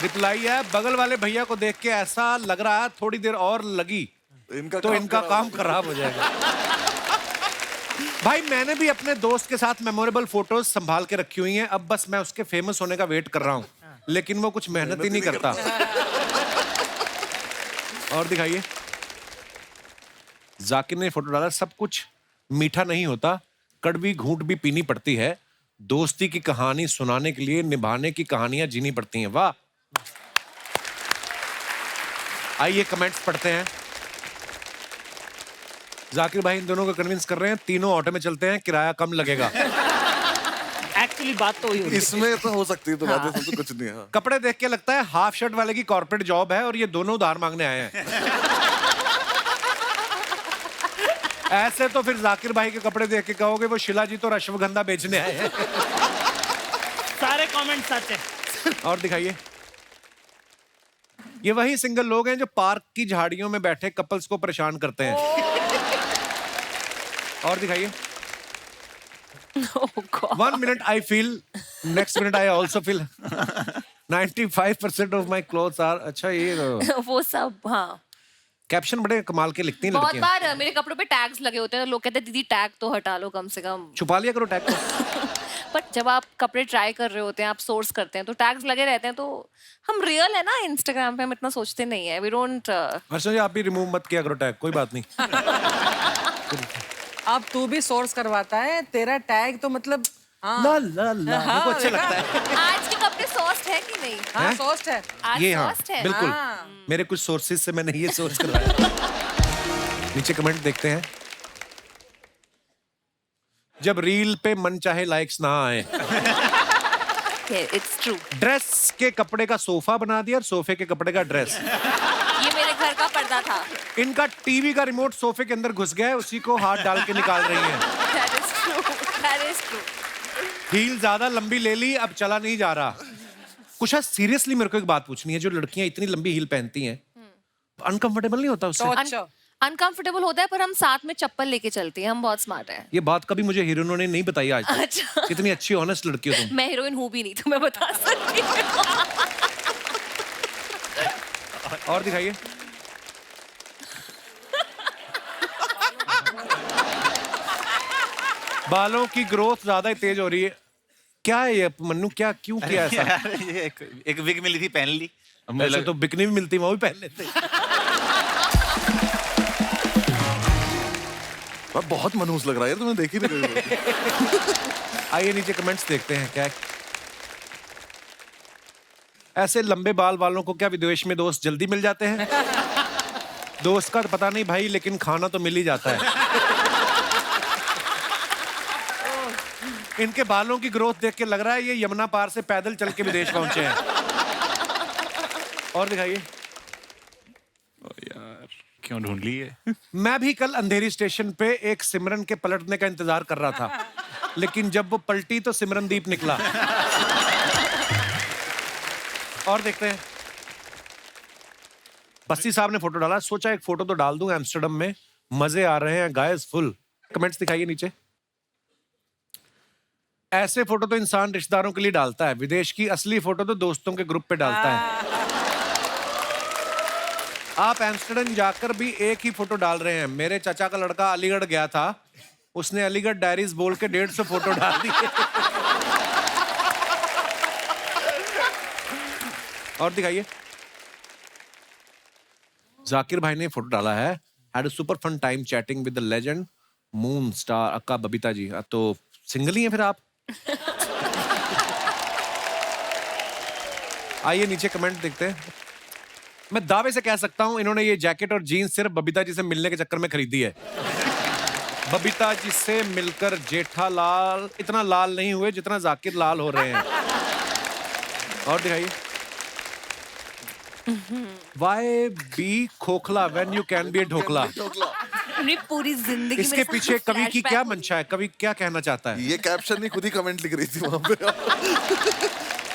रिप्लाई है, बगल वाले भैया को देख के ऐसा लग रहा है थोड़ी देर और लगी तो इनका काम खराब हो जाएगा। भाई मैंने भी अपने दोस्त के साथ मेमोरेबल फोटोज संभाल के रखी हुई हैं, अब बस मैं उसके फेमस होने का वेट कर रहा हूं, लेकिन वो कुछ मेहनत ही नहीं करता। और दिखाइए, जाकिर ने फोटो डाला, सब कुछ मीठा नहीं होता, कड़वी घूंट भी पीनी पड़ती है, दोस्ती की कहानी सुनाने के लिए निभाने की कहानियां जीनी पड़ती हैं। वाह। आइए कमेंट्स पढ़ते हैं। जाकिर भाई इन दोनों को कन्विंस कर रहे हैं, तीनों ऑटो में चलते हैं, किराया कम लगेगा। एक्चुअली बात तो वही होती है। इसमें तो हो सकती है, तो बात है, तो कुछ नहीं है। हाँ। कपड़े देख के लगता है हाफ शर्ट वाले की कॉर्पोरेट जॉब है और ये दोनों उधार मांगने आए हैं। ऐसे तो फिर जाकिर भाई के कपड़े देख के कहोगे वो शिला जी तो अश्वगंधा बेचने आए हैं। सारे कमेंट सच है। और दिखाइए, ये वही सिंगल लोग हैं जो पार्क की झाड़ियों में बैठे कपल्स को परेशान करते हैं। और दिखाइए, 1 minute I feel, next minute I also feel 95% of my clothes are। अच्छा ये वो सब, हाँ। कैप्शन बड़े कमाल के लिखती हैं बहुत लड़कियां। बार मेरे कपड़ों पे टैग्स लगे होते हैं, तो लोग कहते हैं दीदी टैग तो हटा लो कम से कम। छुपा लिया करो टैग को। बट जब आप कपड़े ट्राई कर रहे होते हैं, आप सोर्स करते हैं, तो टैग्स लगे रहते हैं, तो हम रियल है ना इंस्टाग्राम पे, हम इतना सोचते नहीं है। We don't. हर्षद जी आप भी रिमूव मत किया करो टैग, कोई बात नहीं। अब तू भी सोर्स करवाता है, तेरा टैग तो मतलब हाँ। ला ला ला, मुझको अच्छा लगता है। आज के कपड़े सॉफ्ट है कि नहीं? हाँ सोस्ट है। आज ये हाँ सॉफ्ट है। बिल्कुल, हाँ। मेरे कुछ सोर्सेज से मैंने ये सोर्स करवाया। नीचे कमेंट देखते हैं। जब रील पे मन चाहे लाइक्स ना आए। It's true. ड्रेस के कपड़े का सोफा बना दिया और सोफे के कपड़े का ड्रेस। ये मेरे घर का पर्दा था। इनका टीवी का रिमोट सोफे के अंदर घुस गया है, उसी को हाथ डाल के निकाल रही हैं। That is true. That is true. Heel ज्यादा लंबी ले ली, अब चला नहीं जा रहा। कुछ सीरियसली मेरे को एक बात पूछनी है, जो लड़कियां इतनी लंबी हील पहनती हैं, अनकंफर्टेबल नहीं होता उससे? तो अच्छा अनकंफर्टेबल होता है, पर हम साथ में चप्पल लेके चलते हैं, हम बहुत स्मार्ट हैं। ये बात कभी मुझे हीरोइनों ने नहीं बताई आज तक। अच्छा। कितनी अच्छी ऑनेस्ट लड़की हो तुम। मैं हीरोइन हूँ भी नहीं, तो मैं बता सकती हूँ। और दिखाइए, बालों की ग्रोथ ज्यादा ही तेज हो रही है। क्या है ये मन्नू, क्या क्यों किया ऐसा? यार, ये एक विग मिली थी, पहन ली। अब मुझे ऐसे तो बिकनी भी मिलती, वो भी पहन लेते। बहुत मनहूस लग रहा है यार, तुमने देखी नहीं कभी। आइए नीचे कमेंट्स देखते हैं क्या। ऐसे लंबे बाल वालों को क्या विदेश में दोस्त जल्दी मिल जाते हैं? दोस्त का तो पता नहीं भाई, लेकिन खाना तो मिल ही जाता है। इनके बालों की ग्रोथ देख के लग रहा है ये यमुना पार से पैदल चल के विदेश पहुंचे हैं। और दिखाइए, यार क्यों ढूंढ ली है? मैं भी कल अंधेरी स्टेशन पे एक सिमरन के पलटने का इंतजार कर रहा था, लेकिन जब वो पलटी तो सिमरनदीप निकला। और देखते हैं, बस्सी साहब ने फोटो डाला, सोचा एक फोटो तो डाल दूं एम्स्टर्डम में, मजे आ रहे हैं गाइस फुल। कमेंट्स दिखाइए नीचे। ऐसे फोटो तो इंसान रिश्तेदारों के लिए डालता है, विदेश की असली फोटो तो दोस्तों के ग्रुप पे डालता है। आप एम्स्टर्डम जाकर भी एक ही फोटो डाल रहे हैं। मेरे चाचा का लड़का अलीगढ़ गया था, उसने अलीगढ़ डायरीज बोल के 150 फोटो डाल दिए। और दिखाइए, जाकिर भाई ने फोटो डाला है, had a super fun time chatting with the legend moon star अक्का बबीता जी। तो सिंगल ही हैं फिर आप? आइए नीचे कमेंट देखते हैं। मैं दावे से कह सकता हूं इन्होंने ये जैकेट और जीन्स सिर्फ बबीता जी से मिलने के चक्कर में खरीदी है। बबीता जी से मिलकर जेठालाल इतना लाल नहीं हुए जितना जाकिर लाल हो रहे हैं। और दिखाइए। Why be खोखला when you can be a dhokla? मेरी पूरी जिंदगी इसके मेरे साथ पीछे कवि की flashback क्या होती मंशा है? कवि क्या कहना चाहता है? ये कैप्शन नहीं खुद ही कमेंट लिख रही थी वहां पे।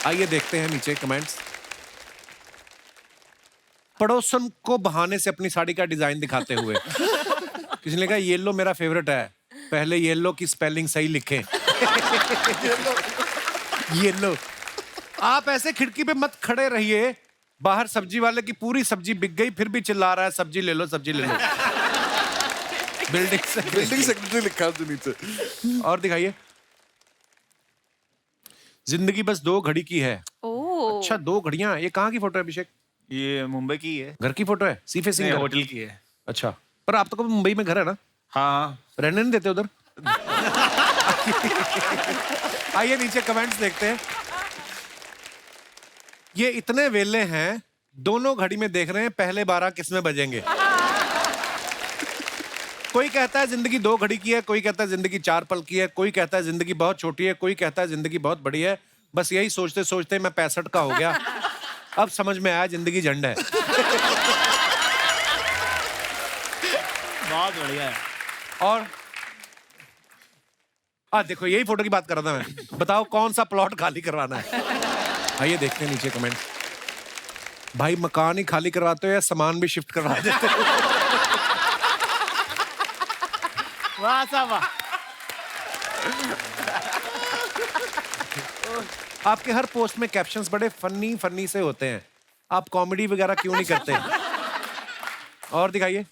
आइए देखते हैं नीचे कमेंट्स। पड़ोसन को बहाने से अपनी साड़ी का डिजाइन दिखाते हुए किसी ने कहा येलो मेरा फेवरेट है, पहले येलो की स्पेलिंग सही लिखें। येलो। आप ऐसे खिड़की पे मत खड़े रहिए, बाहर सब्जी वाले की पूरी सब्जी बिक गई फिर भी चिल्ला रहा है सब्जी ले लो सब्जी ले लो। बिल्डिंग सेक्रेटरी लिखा है उसके नीचे। और दिखाइए। जिंदगी बस 2 घड़ी की है। ओह अच्छा 2 घड़ियां, ये कहाँ की फोटो है अभिषेक? ये मुंबई की है। घर की फोटो है? सी फेसिंग नहीं, घर? होटल की है। अच्छा, पर आप तो कभी मुंबई में घर है ना? हाँ। रहने नहीं देते उधर? आइए नीचे कमेंट्स देखते हैं। ये इतने वेले हैं, दोनों घड़ी में देख रहे हैं पहले 12 किसमें बजेंगे। कोई कहता है जिंदगी 2 घड़ी की है, कोई कहता है जिंदगी 4 पल की है, कोई कहता है जिंदगी बहुत छोटी है, कोई कहता है जिंदगी बहुत बड़ी है। बस यही सोचते सोचते मैं 65 का हो गया। अब समझ में आया जिंदगी झंड है। बहुत बढ़िया है। और देखो यही फोटो की बात कर रहा था मैं। बताओ कौन सा प्लॉट खाली करवाना है? आइए देखते हैं नीचे कमेंट। भाई मकान ही खाली करवाते हो या सामान भी शिफ्ट करवा देते हो? वाह साहब वाह। आपके हर पोस्ट में कैप्शंस बड़े फनी से होते हैं, आप कॉमेडी वगैरह क्यों नहीं करते? और दिखाइए।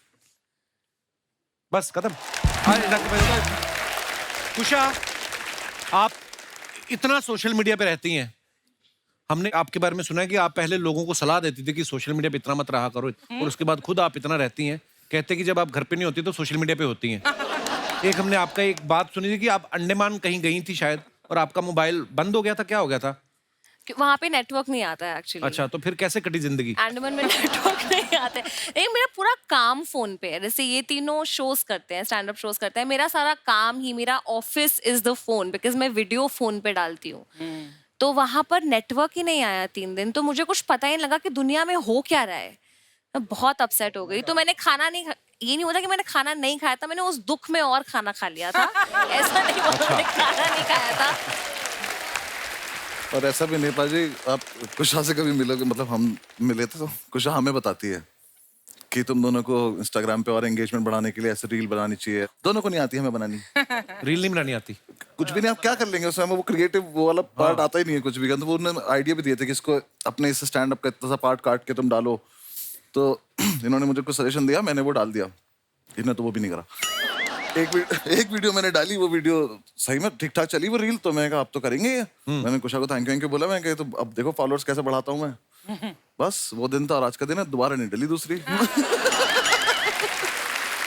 बस खत्म। कुशा, आप इतना सोशल मीडिया पे रहती हैं, हमने आपके बारे में सुना है कि आप पहले लोगों को सलाह देती थी कि सोशल मीडिया पे इतना मत रहा करो, और उसके बाद खुद आप इतना रहती हैं। कहते कि जब आप घर पे नहीं होती तो सोशल मीडिया पे होती हैं। एक हमने आपका एक बात सुनी थी कि आप अंडमान कहीं गई थी शायद, और आपका मोबाइल बंद हो गया था, क्या हो गया था? वहाँ पे नेटवर्क नहीं आता है एक्चुअली। अच्छा, तो फिर कैसे कटी जिंदगी? अंडमान में नेटवर्क नहीं आता है। नहीं, मेरा पूरा काम फोन पे है। जैसे ये तीनों शोज करते हैं, स्टैंड अप शोज करते हैं, मेरा सारा काम ही, मेरा office is the phone, because मैं वीडियो फोन पे डालती हूँ। तो वहां पर नेटवर्क ही नहीं आया 3 दिन, तो मुझे कुछ पता ही नहीं लगा कि दुनिया में हो क्या रहा है। मैं बहुत अपसेट हो गई। तो मैंने खाना नहीं ये नहीं होता कि मैंने खाना नहीं खाया था, मैंने उस दुख में और खाना खा लिया था। ऐसा नहीं होता मैंने खाना नहीं खाया था। और ऐसा भी नहीं पाजी, आप कुशा से कभी मिलोगे, मतलब हम मिले थे तो कुशा हमें बताती है कि तुम दोनों को इंस्टाग्राम पे और एंगेजमेंट बढ़ाने के लिए ऐसे रील बनानी चाहिए। दोनों को नहीं आती हमें बनानी। रील नहीं बनानी आती? कुछ भी नहीं, आप क्या कर लेंगे उसमें, हमें वो क्रिएटिव वो वाला पार्ट आता ही नहीं है कुछ भी। तो वो उन्होंने आइडिया भी दिए थे कि इसको अपने इस स्टैंड अप का इतना सा पार्ट काट के तुम डालो। तो इन्होंने मुझे कुछ सजेशन दिया, मैंने वो डाल दिया। इन्होंने तो वो भी नहीं करा। एक वीडियो मैंने डाली, वो वीडियो सही में ठीक ठाक चली वो रील, तो मैंने कहा अब तो करेंगे ये। मैंने कुशा को थैंक यू बोला, मैं तो अब देखो फॉलोअर्स कैसे बढ़ाता हूँ मैं। बस वो दिन था और आज का दिन है, दोबारा नहीं डली दूसरी।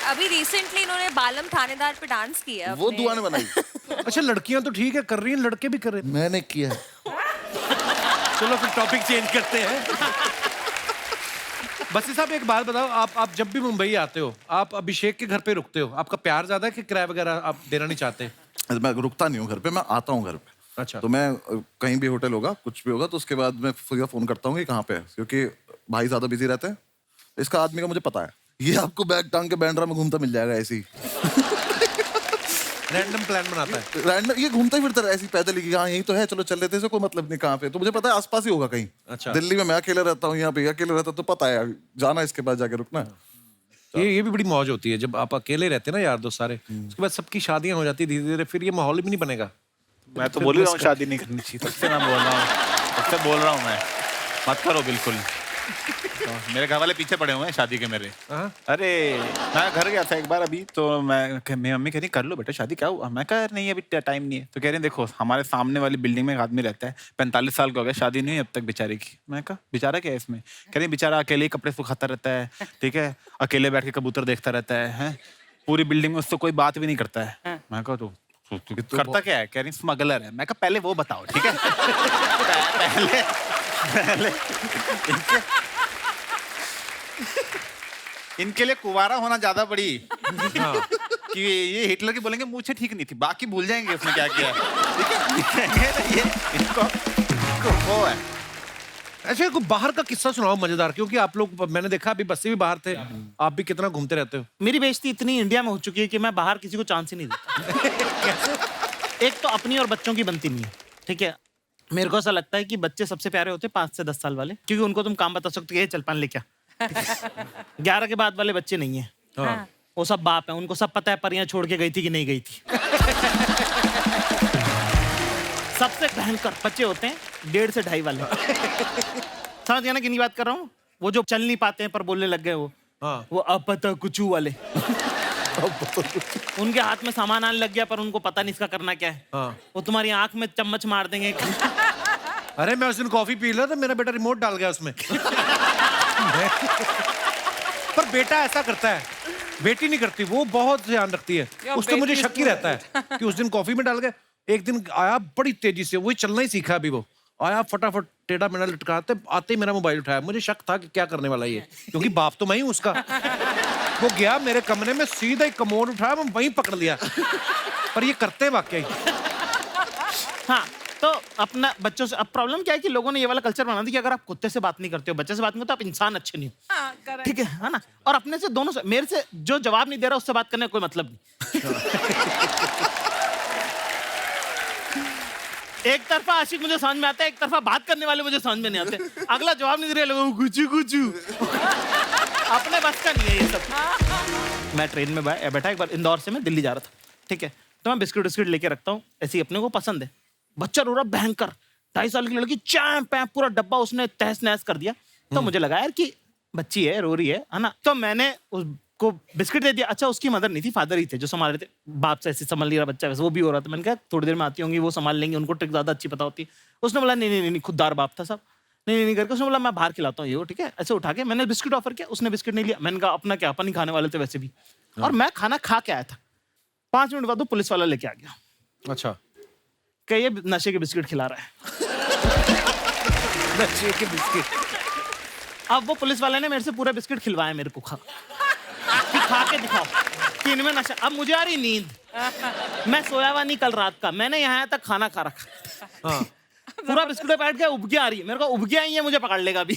अभी रिसेंटली इन्होंने बालम थानेदार पे डांस किया। वो दुआ ने बनाई। अच्छा, लड़कियां तो ठीक है कर रही हैं, लड़के भी कर रहे हैं। मैंने किया। चलो फिर टॉपिक चेंज करते हैं। बसी साहब एक बात बताओ, आप जब भी मुंबई आते हो, आप अभिषेक के घर पे रुकते हो? आपका प्यार ज्यादा है कि किराया वगैरह आप देना नहीं चाहते? मैं रुकता नहीं हूँ घर पे, मैं आता हूँ घर पे। अच्छा। तो मैं कहीं भी होटल होगा, कुछ भी होगा, तो उसके बाद मैं फोन करता हूँ कि कहाँ पे है, क्योंकि भाई ज्यादा बिजी रहते हैं। इसका आदमी का मुझे पता है, ये आपको बैग टांग के बैंड्रा में घूमता मिल जाएगा ऐसे ही। रैंडम प्लान बनाता है। रैंडम ये घूमता ही फिरता है ऐसे ही पैदल ही, हाँ यही तो है, चलो चल लेते हैं, कोई मतलब नहीं कहाँ पे। तो मुझे पता है आसपास ही होगा कहीं। अच्छा। दिल्ली में मैं अकेले रहता हूँ, यहाँ पे अकेले रहता, तो पता है जाना इसके पास जाके रुकना। ये भी बड़ी मौज होती है जब आप अकेले रहते हैं ना यार दोस्त सारे, उसके बाद सबकी शादियां हो जाती है धीरे धीरे, फिर ये माहौल भी नहीं बनेगा। मैं तो बोल रहा हूँ शादी नहीं करनी चाहिए, सबसे मैं बोल रहा हूँ, सबसे बोल रहा हूँ मैं, मत करो बिल्कुल। तो मेरे घर वाले पीछे पड़े हुए हैं शादी के मेरे। अरे मैं घर गया था एक बार अभी, तो मेरी मम्मी कह रही कर लो बेटा शादी, क्या हुआ? मैं कह नहीं अभी टाइम नहीं है। तो कह रही देखो हमारे सामने वाली बिल्डिंग में एक आदमी रहता है, 45 साल का हो गया, शादी नहीं हुई अब तक बेचारे की। मैं कहा बेचारा क्या है इसमें? कह रही बेचारा अकेले ही कपड़े सुखाता रहता है, ठीक है, अकेले बैठ के कबूतर देखता रहता है, पूरी बिल्डिंग में उससे कोई बात भी नहीं करता है। मैं कहा तो करता क्या है? कह रही स्मगलर है। मैं कहा पहले वो बताओ, ठीक है। इनके लिए कुवारा होना ज्यादा बड़ी कि ये हिटलर की बोलेंगे मुझे ठीक नहीं थी, बाकी भूल जाएंगे उसने क्या किया है। ठीक है, ये इनको वो है। अच्छा, कोई बाहर का किस्सा सुनाओ मजेदार, क्योंकि आप लोग, मैंने देखा अभी बस्सी भी बाहर थे, आप भी कितना घूमते रहते हो। मेरी बेइज्जती इतनी इंडिया में हो चुकी है कि मैं बाहर किसी को चांस ही नहीं देता। एक तो अपनी और बच्चों की बनती नहीं है, ठीक है। मेरे को ऐसा लगता है कि बच्चे सबसे प्यारे होते हैं 5 से 10 साल वाले, क्योंकि उनको तुम काम बता सकते हो कि चल पान ले क्या। 11 के बाद वाले बच्चे नहीं है, हाँ। वो सब बाप है, उनको सब पता है परियां छोड़ के गई थी कि नहीं गई थी। सबसे भयंकर बच्चे होते हैं 1.5 से 2.5 वाले। समझ गया ना किन की बात कर रहा हूँ? वो जो चल नहीं पाते हैं पर बोलने लग गए, वो अब पता कुचू वाले। उनके हाथ में सामान आने लग गया पर उनको पता नहीं इसका करना क्या है। हाँ। वो तुम्हारी आंख में चम्मच मार देंगे। अरे मैं उस दिन कॉफी पी रहा था, मेरा बेटा रिमोट डाल गया उसमें। पर बेटा ऐसा करता है, बेटी नहीं करती, वो बहुत ध्यान रखती है। उससे मुझे शक ही रहता है कि उस दिन कॉफी में डाल गया। एक दिन आया बड़ी तेजी से, वही चलना ही सीखा अभी, वो आया फटाफट टेढ़ा मेढ़ा लटकाते, आते ही मेरा मोबाइल उठाया। मुझे शक था कि क्या करने वाला ये, क्योंकि बाप तो मैं ही हूं उसका। वो गया मेरे कमरे में, सीधा ही कमोड उठाया, मैं वहीं पकड़ लिया। पर ये करते वाकई। हाँ, तो अपना बच्चों से अब प्रॉब्लम क्या है कि लोगों ने ये वाला कल्चर बना दिया कि अगर आप कुत्ते से बात नहीं करते हो, बच्चे से बात नहीं करते हो, आप इंसान अच्छे नहीं हो। ठीक है ना? और अपने से दोनों से, मेरे से जो जवाब नहीं दे रहा उससे बात करने का कोई मतलब नहीं। एक तरफा आशिक मुझे समझ में आता है, एक तरफा बात करने वाले मुझे समझ में नहीं आते। अगला जवाब नहीं दे रहे, लोगों गुचू गुचू। अपने बस का नहीं है ये सब। मैं ट्रेन में बैठा, एक बार इंदौर से मैं दिल्ली जा रहा था, ठीक है। तो मैं बिस्किट विस्किट लेके रखता हूँ, ऐसे ही अपने को पसंद है। बच्चा रो रहा भयंकर, 2.5 साल की लड़की, चैंप पैंप पूरा डब्बा उसने तहस नहस कर दिया। तो मुझे लगा यार कि बच्ची है, रो रही है ना। तो मैंने उसको बिस्किट दे दिया। अच्छा, उसकी मदर नहीं थी, फादर ही थे जो संभाल रहे थे। बाप से ऐसे संभाल नहीं रहा बच्चा, वैसे वो भी हो रहा था। मैंने कहा थोड़ी देर में आती होंगी, वो संभाल लेंगे, उनको ट्रिक ज्यादा अच्छी पता होती है। उसने बोला नहीं, खुददार बाप था सब, नहीं करके उसने बोला मैं बाहर खिलाता हूँ ये, ठीक है। ऐसे उठा के मैंने बिस्किट ऑफर किया, उसने बिस्किट नहीं लिया। मैंने कहा अपना क्या, अपन ही खाने वाले थे वैसे भी, और मैं खाना खा के आया था। 5 मिनट बाद वो पुलिस वाला लेके आ गया। अच्छा, क्या ये नशे के बिस्किट खिला रहा है। नशे के बिस्किट। अब वो पुलिस वाले ने मेरे से पूरा बिस्किट खिलवाया मेरे को, खा के दिखाओ कि इनमें नशा। अब मुझे आ रही नींद, मैं सोया हुआ नहीं कल रात का, मैंने यहाँ तक खाना खा रखा। हाँ। पूरा बिस्कुट पे बैठ गया, उबकी आ रही है मेरे को, उबकी आई है, मुझे पकड़ लेगा अभी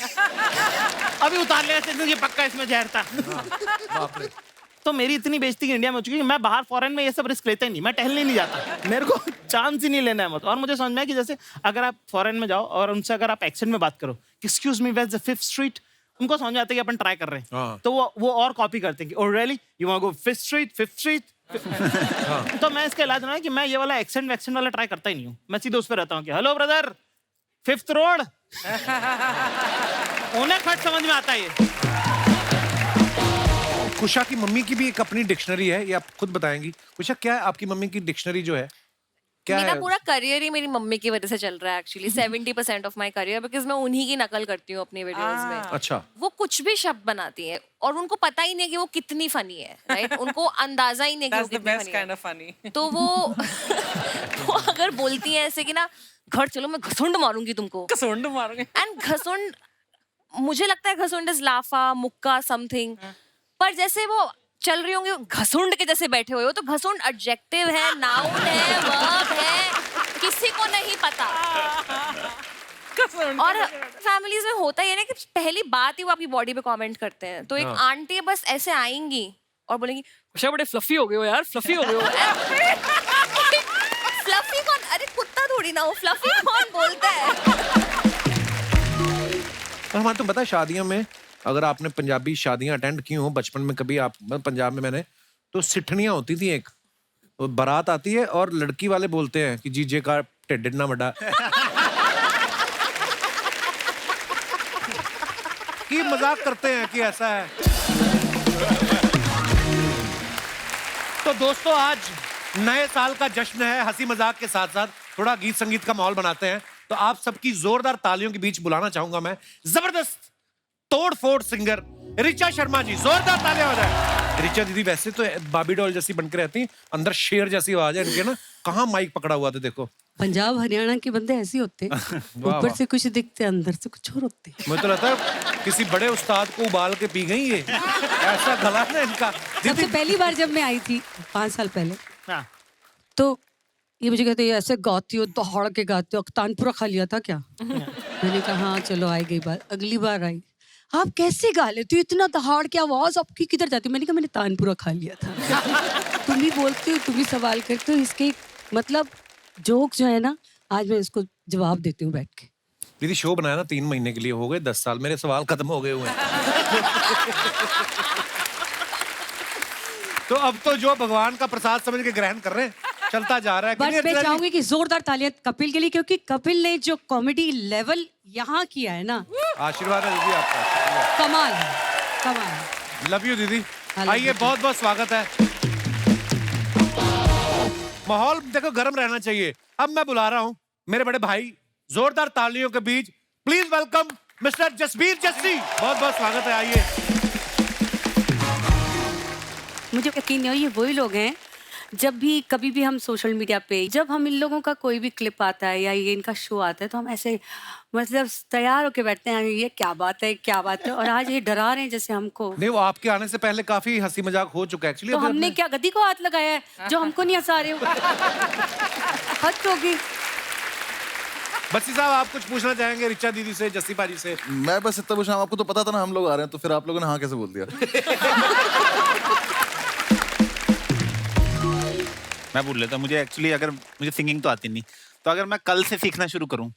उतार लेगा, ये पक्का इसमें जहर था। बाप रे। तो मेरी इतनी बेइज्जती कि इंडिया में हो चुकी है, मैं बाहर फॉरेन में ये सब रिस्क लेता ही नहीं, मैं टहलने नहीं जाता, मेरे को चांस ही नहीं लेना है। और मुझे समझ में आया कि जैसे अगर आप फॉरेन में जाओ और उनसे अगर आप एक्सेंट में बात करो, excuse me where is the 5th street, उनको समझ में आता है कि अपन ट्राई कर रहे हैं। तो वो और कॉपी करते हैं कि oh really you want to go 5th street. तो मैं इसका इलाज ना है कि मैं ये वाला एक्सेंट वैक्सेंट वाला ट्राई करता ही नहीं हूँ। मैं सीधे उस पर रहता हूँ कि हेलो ब्रदर 5th रोड। उन्हें खट समझ में आता है ये। कुशा की मम्मी की भी एक अपनी डिक्शनरी है, ये आप खुद बताएंगी। कुशा, क्या है आपकी मम्मी की डिक्शनरी जो है, क्या मेरा है? पूरा करियर ही मेरी मम्मी की वजह से चल रहा है actually. 70% of my career, because मैं उन्हीं की नकल करती हूँ अपनी वीडियोस में। अच्छा। वो कुछ भी शब्द बनाती है और उनको पता ही नहीं है कि वो कितनी फनी है, राइट? उनको अंदाजा ही नहीं कि वो कितनी फनी है। तो वो अगर बोलती है ऐसे कि ना घर चलो मैं घसुंड मारूंगी तुमको, घसुंड मारूंगी, एंड घसुंड मुझे लगता है घसुंड इज लाफा मुक्का समथिंग, पर जैसे वो चल रही होंगी घसुंड के जैसे बैठे हुए हो, तो घसुंड एडजेक्टिव है, नाउन है, वर्ब है, किसी को नहीं पता। और फैमिलीज में होता ही है ना कि पहली बात ही वो आपकी बॉडी पे कमेंट करते हैं। तो एक आंटी बस ऐसे आएंगी और बोलेंगी कुशा बड़े फ्लफी हो गए हो यार, फ्लफी हो गए हो। फ्लफी कौन? अरे कुत्ता थोड़ी ना हो, फ्लफी कौन बोलता है? और हमारे तो पता है शादियों में, अगर आपने पंजाबी शादियां अटेंड की हो बचपन में कभी, आप पंजाब में मैंने, तो सिठनियां होती थी। एक बारात आती है और लड़की वाले बोलते हैं कि जीजे का टेढ़ ना बड़ा कि मजाक करते हैं कि ऐसा है। तो दोस्तों, आज नए साल का जश्न है, हंसी मजाक के साथ साथ थोड़ा गीत संगीत का माहौल बनाते हैं। तो आप सबकी जोरदार तालियों के बीच बुलाना चाहूंगा मैं जबरदस्त तोड़-फोड़ सिंगर ऋचा शर्मा जी। जोरदार तालियां हो जाए। ऋचा दीदी वैसे तो बाबी डॉल जैसी बनकर रहती हैं, अंदर शेर जैसी आवाज है इनके ना। कहाँ माइक पकड़ा हुआ था देखो, पंजाब हरियाणा के बंदे ऐसे होते हैं, ऊपर से कुछ दिखते अंदर से कुछ और होते। मुझे तो लगता है किसी बड़े उस्ताद को उबाल के पी गई ये, ऐसा गला है इनका। सबसे पहली बार जब मैं आई थी 5 साल पहले, हाँ। तो ये मुझे कहते ऐसे गाती हो, दहाड़ के गाते हो, तानपुरा खा लिया था क्या? मैंने कहा हाँ चलो आई गई बात। अगली बार आई, आप कैसे गा लेते हो इतना दहाड़ के, आवाज आपकी किधर जाती? मैंने कहा मैंने तानपुरा खा लिया था। तुम ही बोलते हो, तुम ही सवाल करते हो, इसके मतलब जोक जो है ना, आज मैं इसको जवाब देती हूँ बैठ के। दीदी शो बनाया ना 3 महीने के लिए, हो गए 10 साल, मेरे सवाल खत्म हो गए हुए हैं। तो अब तो जो भगवान का प्रसाद समझ के ग्रहण कर रहे हैं, चलता जा रहा है। बट मैं चाहूंगी कि जोरदार तालियां कपिल के लिए, क्योंकि कपिल ने जो कॉमेडी लेवल यहाँ किया है ना, आशीर्वाद है दीदी आपका, कमाल है, कमाल है। लव यू दीदी। love आइए, you. बहुत बहुत स्वागत है। माहौल देखो गर्म रहना चाहिए। अब मैं बुला रहा हूँ मेरे बड़े भाई, जोरदार तालियों के बीच please welcome mister Jasbir Jassi. बहुत बहुत स्वागत है, आइए। मुझे यकीन नहीं हो, ये वही लोग हैं जब भी कभी भी हम सोशल मीडिया पे, जब हम इन लोगों का कोई भी क्लिप आता है या ये इनका शो आता है, तो हम ऐसे मतलब तैयार होके बैठते हैं, ये क्या बात है, क्या बात है। और आज ये डरा रहे हैं जैसे हमको। नहीं, वो आपके आने से पहले काफी हंसी मजाक हो चुका है एक्चुअली। तो हमने क्या गद्दी को हाथ लगाया है जो हमको नहीं हंसा रहे हो? हद होगी। बस्सी साहब, आप कुछ पूछना चाहेंगे रिचा दीदी से, जस्सी पाजी से? मैं बस इतना पूछा, आपको तो पता था ना हम लोग आ रहे हैं, तो फिर आप लोगों ने हाँ कैसे बोल दिया? मैं बोल लेता, मुझे एक्चुअली अगर मुझे सिंगिंग तो आती नहीं, तो अगर मैं कल से सीखना शुरू करूं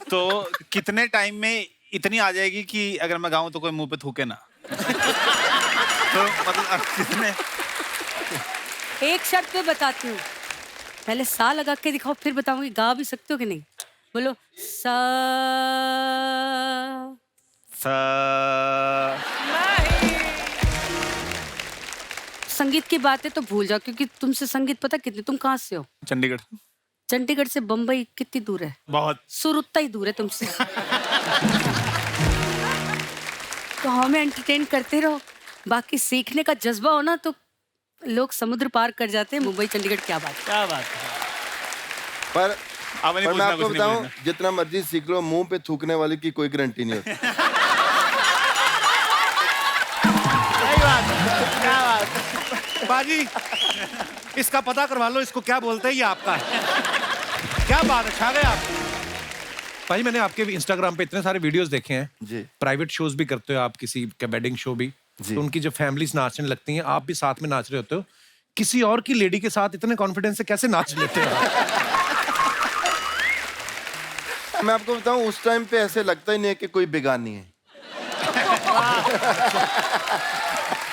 तो कितने टाइम में इतनी आ जाएगी कि अगर मैं गाऊं तो कोई मुंह पे थूके ना? तो मतलब कितने? एक शर्त पे बताती हूँ, पहले सा लगा के दिखाओ, फिर बताऊंगी गा भी सकते हो कि नहीं। बोलो सा। संगीत की बातें तो भूल जाओ, क्योंकि तुमसे संगीत पता कितनी, तुम कहाँ से हो? चंडीगढ़। चंडीगढ़ से बम्बई कितनी दूर है? बहुत। सुर उतना ही दूर है तुमसे। तो हमें एंटरटेन करते रहो, बाकी सीखने का जज्बा हो ना तो लोग समुद्र पार कर जाते हैं। मुंबई चंडीगढ़ क्या बात है। क्या बात है। पर अब नहीं मैं पूछना, आपको कुछ नहीं बताऊं, पूछना। जितना मर्जी सीख लो, मुंह पे थूकने वाले की कोई गारंटी नहीं होती। सही बात है, क्या बात है। बाजी, इसका पता करवा लो, इसको क्या बोलते हैं, ये आपका है। क्या बात है, छा गए आप। भाई, मैंने आपके इंस्टाग्राम पे इतने सारे वीडियोस देखे हैं जी। प्राइवेट शोज भी करते हो आप, किसी का वेडिंग शो भी, जी। तो उनकी जब फैमिलीज नाचने लगती हैं, आप भी साथ में नाच रहे होते हो। किसी और की लेडी के साथ इतने कॉन्फिडेंस से कैसे नाच लेते हो? मैं आपको बताऊं, उस टाइम पे ऐसे लगता ही नहीं है कि कोई बेगानी है।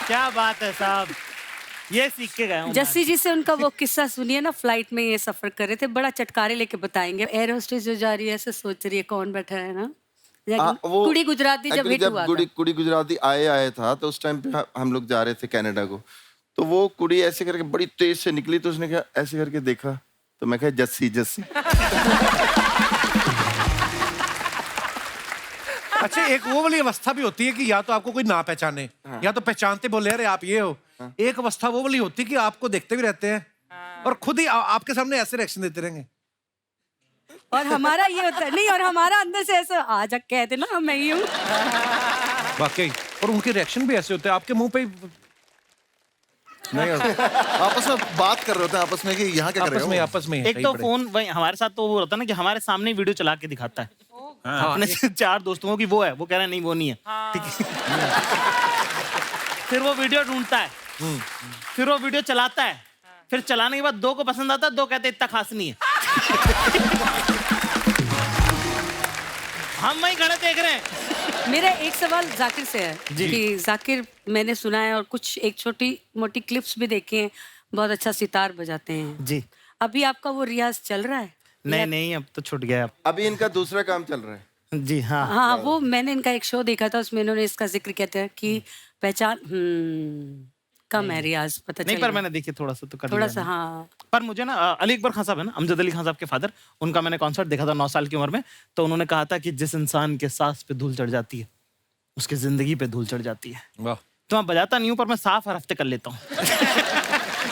क्या बात है साहब, ये सीख के गए हूं। जस्सी जी से उनका वो किस्सा सुनिए ना, फ्लाइट में ये सफर कर रहे थे, बड़ा चटकारे लेके बताएंगे। एयर होस्टेस जो जा रही है ऐसे सोच रही है कौन बैठा है ना, वो कुड़ी गुजराती जब हिट हुआ था। कुड़ी गुजराती आया था, तो उस टाइम पे हम लोग जा रहे थे कनाडा को, तो वो कुड़ी ऐसे करके बड़ी तेज से निकली, तो उसने कहा, ऐसे करके देखा, तो मैं कहा जस्सी जस्सी। अच्छा, एक वो वाली अवस्था भी होती है कि या तो आपको कोई ना पहचाने, या तो पहचानते बोले अरे आप ये हो। एक अवस्था वो वाली होती है कि आपको देखते भी रहते हैं और खुद ही आपके सामने ऐसे रिएक्शन देते रहेंगे। और हमारा ये होता है नहीं, और हमारा अंदर से ऐसा आजा कह देना मैं ही हूँ। वाकई, और उनके रिएक्शन भी ऐसे होते हैं आपके मुंह पे ही। नहीं, आपस में बात कर रहे होते हैं आपस में कि यहाँ क्या कर रहे हो? आपस में एक तो फोन वही हमारे साथ तो वो होता है ना कि हमारे सामने वीडियो चला के दिखाता है। अपने 4 दोस्तों की वो है, वो कह रहा है नहीं वो नहीं है, ठीक है। फिर वो वीडियो ढूंढता है, फिर वो वीडियो चलाता है, फिर चलाने के बाद 2 को पसंद आता है, 2 कहते इतना खास नहीं है। हम वही खड़े देख रहे हैं। मेरा एक सवाल जाकिर से है कि जाकिर, मैंने सुना है और कुछ एक छोटी मोटी क्लिप्स भी देखे हैं, बहुत अच्छा सितार बजाते हैं जी। अभी आपका वो रियाज चल रहा है? नहीं, अब तो छूट गया। अभी इनका दूसरा काम चल रहा है। जी हाँ। हाँ, वो मैंने इनका एक शो देखा था, उसमें इन्होंने इसका जिक्र किया था कि पहचान कम है, रियाज पता नहीं, पर मैंने देखी थोड़ा सा तो कर थोड़ा लिया सा। मैंने। हाँ, पर मुझे ना अली अकबर खान साहब है ना, अमजद अली खान साहब के फादर, उनका मैंने कॉन्सर्ट देखा था 9 साल की उम्र में। तो उन्होंने कहा था कि जिस इंसान के सांस पे धूल चढ़ जाती है, उसकी जिंदगी पे धूल चढ़ जाती है। वाह। तो मैं बजाता नहीं हूँ, पर मैं साफ हर हफ्ते कर लेता हूँ।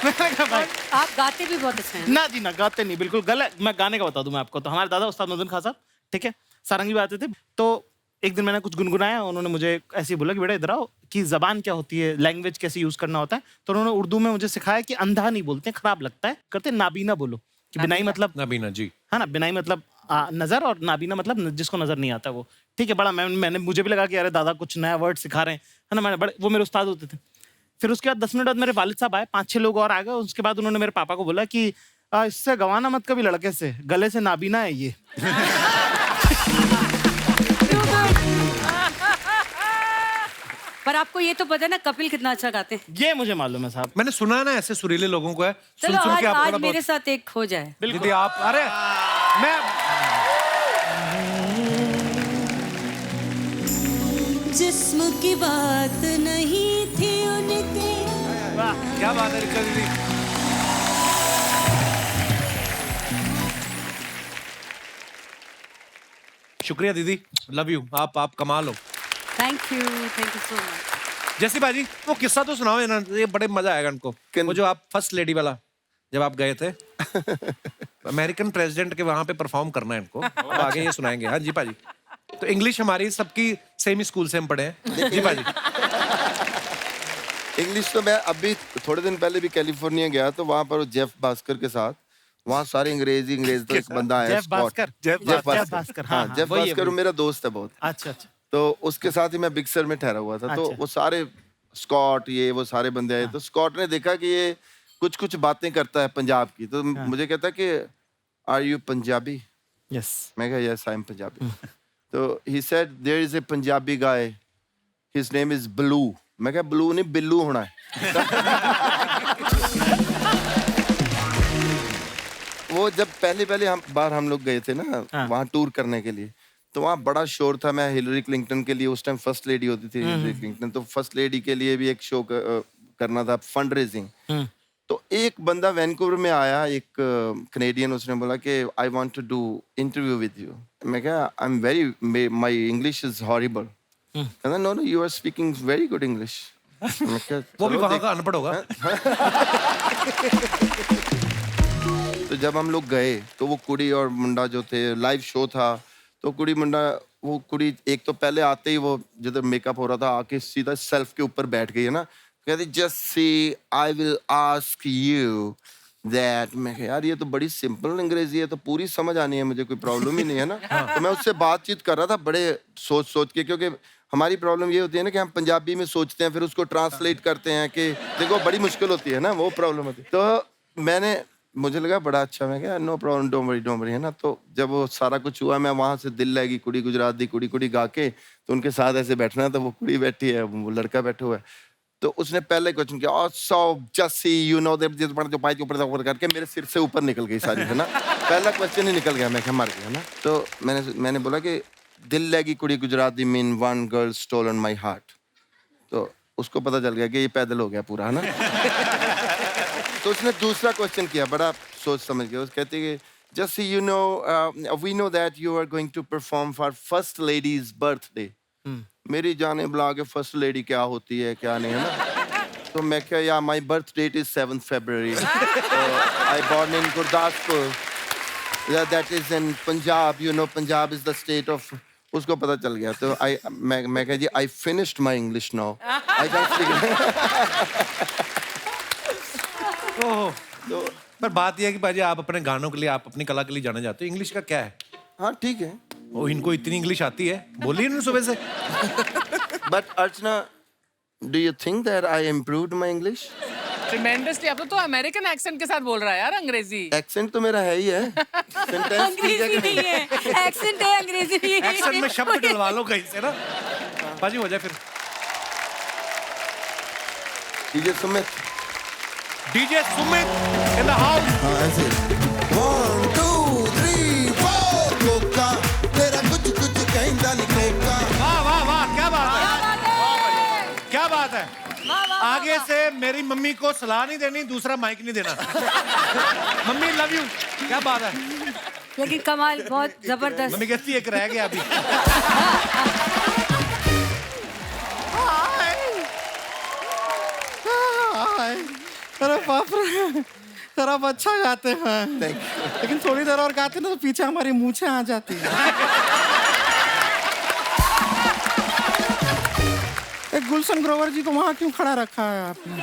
मैंने कहा भाई आप गाते भी बहुत अच्छे हैं। ना जी ना, गाते नहीं, बिल्कुल गलत। मैं गाने का बता दूं मैं आपको, तो हमारे दादा उस्ताद मदन खान साहब, ठीक है, सारंगी में आते थे। तो एक दिन मैंने कुछ गुनगुनाया, उन्होंने मुझे ऐसे ही बोला कि बेटा इधर आओ, कि जबान क्या होती है, लैंग्वेज कैसे यूज करना होता है। तो उन्होंने उर्दू में मुझे सिखाया कि अंधा नहीं बोलते, खराब लगता है, करते नाबीना बोलो, कि बिनाई मतलब नबीना जी, है ना, बिनाई मतलब नजर, और नाबीना मतलब जिसको नजर नहीं आता वो, ठीक है। बड़ा मैंने मुझे भी लगा कि अरे दादा कुछ नया वर्ड सिखा रहे हैं, है ना। मैंने बड़े, वो मेरे उस्ताद होते थे। फिर उसके बाद 10 मिनट बाद मेरे वालिद साहब आए, 5-6 लोग और आ गए। उसके बाद उन्होंने मेरे पापा को बोला कि इससे गवाना मत कभी लड़के से, गले से नाबीना है ये। पर आपको ये तो पता है ना कपिल कितना अच्छा गाते हैं। ये मुझे मालूम है साहब। मैंने सुना है ना ऐसे सुरीले लोगों को है, सुन चलो सुन आज, के आपको आज ना मेरे बहुत। साथ एक हो जाए। दीदी आप, अरे मैं जिस्म की बात नहीं थी उनके। वाह, क्या बात है रिचा दीदी। शुक्रिया दीदी, लव यू, आप कमाल हो। Thank you so much. जैसी बाजी वो किस्सा तो सुनाओ ना, ये बड़े मजा आएगा इनको। वो जो आप फर्स्ट लेडी वाला, जब आप गए थे अमेरिकन प्रेसिडेंट के वहां पे परफॉर्म करना है इनको, अब आगे ये सुनाएंगे। हाँ जी पाजी। तो इंग्लिश हमारी सबकी सेम ही स्कूल से हम पढ़े हैं जी पाजी। इंग्लिश तो मैं अभी थोड़े दिन पहले भी कैलिफोर्निया गया, तो वहां पर जेफ भास्कर के साथ, वहाँ सारे अंग्रेज तो एक बंदा है जेफ भास्कर, जेफ भास्कर, हाँ जेफ भास्कर मेरा दोस्त है बहुत। अच्छा अच्छा। तो उसके साथ ही मैं बिग सर में ठहरा हुआ था। तो अच्छा। वो सारे स्कॉट, ये वो सारे बंदे आए। तो स्कॉट ने देखा कि ये कुछ कुछ बातें करता है पंजाब की, तो मुझे कहता है कि आर यू पंजाबी? यस। मैं कहा यस आई एम पंजाबी। तो he said there is a Punjabi guy, his name is Blue. मैं कहा ब्लू नहीं बिल्लू होना है। वो जब पहले हम लोग गए थे ना वहाँ टूर करने के लिए, तो वहाँ बड़ा शोर था। मैं हिलरी क्लिंटन के लिए, उस टाइम फर्स्ट लेडी होती थी हिलरी क्लिंटन, तो फर्स्ट लेडी के लिए भी एक शो करना था, फंड रेजिंग। तो एक बंदा वैनकूवर में आया, एक कनेडियन, उसने बोला कि I want to do interview with you. मैं कहा I am very, my English is horrible. कहता no you are speaking very good English. वो भी वहां का अनपढ़ होगा। तो जब हम लोग गए तो वो कुड़ी और मुंडा जो थे, लाइव शो था, तो कुड़ी मुंडा, वो कुड़ी एक तो पहले आते ही वो जिधर मेकअप हो रहा था आके सीधा सेल्फ के ऊपर बैठ गई है ना, कहती just see I will ask you that. मैं कहा यार ये तो बड़ी सिंपल अंग्रेजी है, तो पूरी समझ आनी है मुझे, कोई प्रॉब्लम ही नहीं है ना। तो मैं उससे बातचीत कर रहा था बड़े सोच के, क्योंकि हमारी प्रॉब्लम ये होती है ना कि हम पंजाबी में सोचते हैं, फिर उसको ट्रांसलेट करते हैं कि देखो बड़ी मुश्किल होती है ना, वो प्रॉब्लम होती है। तो मुझे लगा बड़ा अच्छा, मैं क्या नो प्रॉब्लम डोंट वरी है ना। तो जब वो सारा कुछ हुआ, मैं वहाँ से दिल लगी कुड़ी गुजरात दी कुड़ी गा के, तो उनके साथ ऐसे बैठना, तो वो कुड़ी बैठी है, वो लड़का बैठा हुआ है। तो उसने पहले क्वेश्चन किया, so just you know that जो पाई के ऊपर करके मेरे सिर से ऊपर निकल गई सारी, है ना। पहला क्वेश्चन ही निकल गया, मैं क्या मर गया ना। तो मैंने बोला कि दिल लगी कुड़ी गुजरात दी mean one girl stolen my heart. तो उसको पता चल गया कि ये पैदल हो गया पूरा, है ना। तो उसने दूसरा क्वेश्चन किया, बड़ा सोच समझ गया। उस कहती है just you know we know that you are going to perform for first lady's birthday. मेरी जाने बुला के फर्स्ट लेडी क्या होती है क्या नहीं, है ना। तो मैं क्या, या my birth date is 7 February, I born in Gurdaspur, that is in Punjab, you know Punjab is the state of. उसको पता चल गया। तो मैं कह जी I finished my English now, I can speak. तो पर बात यह है कि भाजी आप अपने गानों के लिए, आप अपनी कला के लिए जाने जाते हो, इंग्लिश का क्या है? हाँ ठीक है। ओ, इनको इतनी इंग्लिश आती है, बोली इन्होंने सुबह से। But Archana, do you think that I improved my English? Tremendously. अब तो अमेरिकन एक्सेंट के साथ बोल रहा है यार, अंग्रेजी। एक्सेंट तो मेरा है ही है। अंग्रेजी नहीं है, एक्सेंट है, अंग्रेजी नहीं है। एक्सेंट में शब्द डलवा लो कहीं से ना। बाजी हो जाए फिर। DJ Sumit in the house। हाँ ऐसे 1 2 3 4 कोका तेरा कुछ कहना निकलेगा। वाह वाह वाह, क्या बात है, क्या बात है। आगे से मेरी मम्मी को सलाह नहीं देनी, दूसरा माइक नहीं देना। मम्मी लव यू, क्या बात है। लेकिन कमाल बहुत जबरदस्त। मम्मी कहती है एक रह गया अभी। अरे बाप रे, सर आप अच्छा गाते हैं, लेकिन थोड़ी देर और गाते ना तो पीछे हमारी मूछें आ जाती है। एक गुलशन ग्रोवर जी को वहाँ क्यों खड़ा रखा है आपने?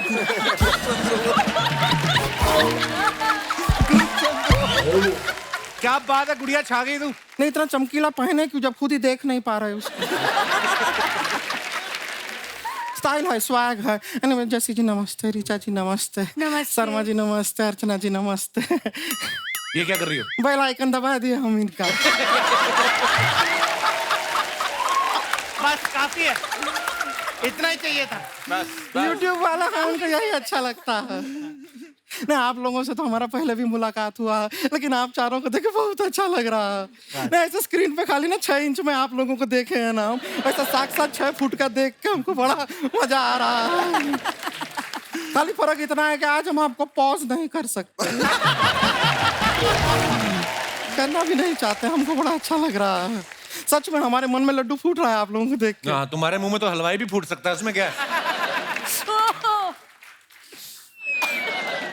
क्या बात है गुड़िया, छा गई तू। नहीं इतना चमकीला पहने क्यों जब खुद ही देख नहीं पा रहे उसको? स्टाइल है, स्वैग है। anyway, जैसी जी नमस्ते, ऋचा जी नमस्ते, शर्मा जी नमस्ते, अर्चना जी नमस्ते। ये क्या कर रही हो? बेल आइकन दबा दिया हम इनका। बस काफी है, इतना ही चाहिए था। YouTube वाला है, उनको यही अच्छा लगता है। नहीं आप लोगों से तो हमारा पहले भी मुलाकात हुआ, लेकिन आप चारों को देखे बहुत अच्छा लग रहा है। नहीं ऐसे स्क्रीन पे खाली ना 6 इंच में आप लोगों को देखे हैं ना, ऐसा साक्षात 6 फुट का देख के हमको बड़ा मजा आ रहा है। खाली फर्क इतना है कि आज हम आपको पॉज नहीं कर सकते, करना भी नहीं चाहते। हमको बड़ा अच्छा लग रहा है, सच में हमारे मन में लड्डू फूट रहा है आप लोगों को देख के। हाँ, तुम्हारे मुंह में तो हलवाई भी फूट सकता है, उसमें क्या है?